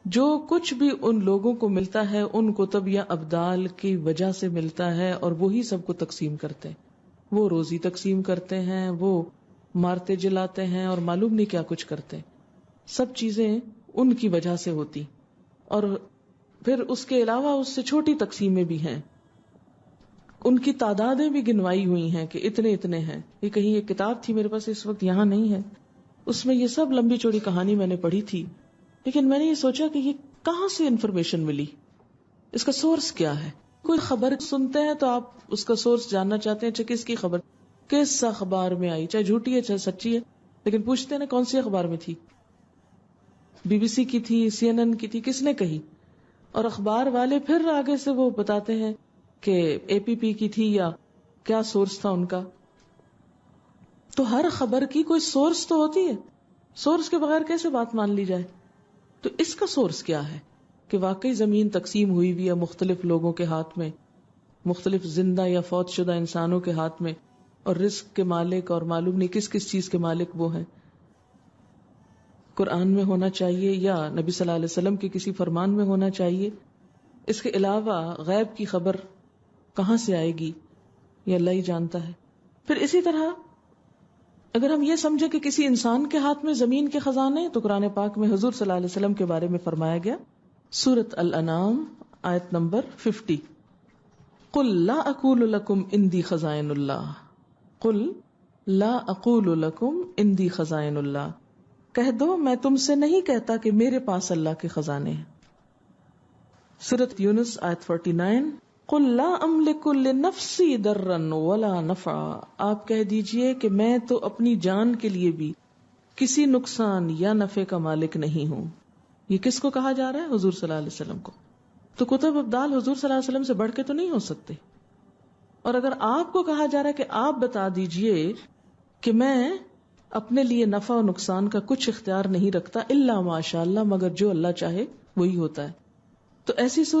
جو کچھ بھی ان لوگوں کو ملتا ہے ان قطب یا ابدال کی وجہ سے ملتا ہے، اور وہی سب کو تقسیم کرتے ہیں. وہ روزی تقسیم کرتے ہیں، وہ مارتے جلاتے ہیں اور معلوم نہیں کیا کچھ کرتے ہیں. سب چیزیں ان کی وجہ سے ہوتی. اور پھر اس کے علاوہ اس سے چھوٹی تقسیمیں بھی ہیں، ان کی تعدادیں بھی گنوائی ہوئی ہیں کہ اتنے اتنے ہیں. یہ کہیں ایک کتاب تھی میرے پاس، اس وقت یہاں نہیں ہے، اس میں یہ سب لمبی چوڑی کہانی میں نے پڑھی تھی. لیکن میں نے یہ سوچا کہ یہ کہاں سے انفارمیشن ملی، اس کا سورس کیا ہے. کوئی خبر سنتے ہیں تو آپ اس کا سورس جاننا چاہتے ہیں، کس کی خبر، کس اخبار میں آئی، چاہے جھوٹی ہے چاہے سچی ہے، لیکن پوچھتے ہیں نا کون سی اخبار میں تھی. BBC کی تھی, CNN کی تھی, کس نے کہی؟ اور اخبار والے پھر آگے سے وہ بتاتے ہیں کہ APP کی تھی یا کیا سورس تھا ان کا. تو ہر خبر کی کوئی سورس تو ہوتی ہے, سورس کے بغیر کیسے بات مان لی جائے؟ تو اس کا سورس کیا ہے کہ واقعی زمین تقسیم ہوئی بھی ہے مختلف لوگوں کے ہاتھ میں, مختلف زندہ یا فوت شدہ انسانوں کے ہاتھ میں, اور رزق کے مالک اور معلوم نہیں کس کس چیز کے مالک وہ ہیں. قرآن میں ہونا چاہیے یا نبی صلی اللہ علیہ وسلم کے کسی فرمان میں ہونا چاہیے. اس کے علاوہ غیب کی خبر کہاں سے آئے گی یہ اللہ ہی جانتا ہے. پھر اسی طرح اگر ہم یہ سمجھے کہ کسی انسان کے ہاتھ میں زمین کے خزانے, تو قرآن پاک میں حضور صلی اللہ علیہ وسلم کے بارے میں فرمایا گیا, سورۃ الانعام آیت نمبر 50, قل لا اقول لکم عندی خزائن اللہ, قل لا اقول لکم عندی خزائن اللہ, کہہ دو میں تم سے نہیں کہتا کہ میرے پاس اللہ کے خزانے ہیں. سورۃ یونس آیت 49, قل لا املک لنفسی ضرا ولا نفعا, آپ کہہ دیجئے کہ میں تو اپنی جان کے لیے بھی کسی نقصان یا نفع کا مالک نہیں ہوں. یہ کس کو کہا جا رہا ہے؟ حضور صلی اللہ علیہ وسلم کو. تو کتب ابدال حضور صلی اللہ علیہ وسلم سے بڑھ کے تو نہیں ہو سکتے. اور اگر آپ کو کہا جا رہا ہے کہ آپ بتا دیجئے کہ میں اپنے لیے نفع و نقصان کا کچھ اختیار نہیں رکھتا الا ماشاء اللہ, مگر جو اللہ چاہے وہی ہوتا ہے, تو ایسی صورت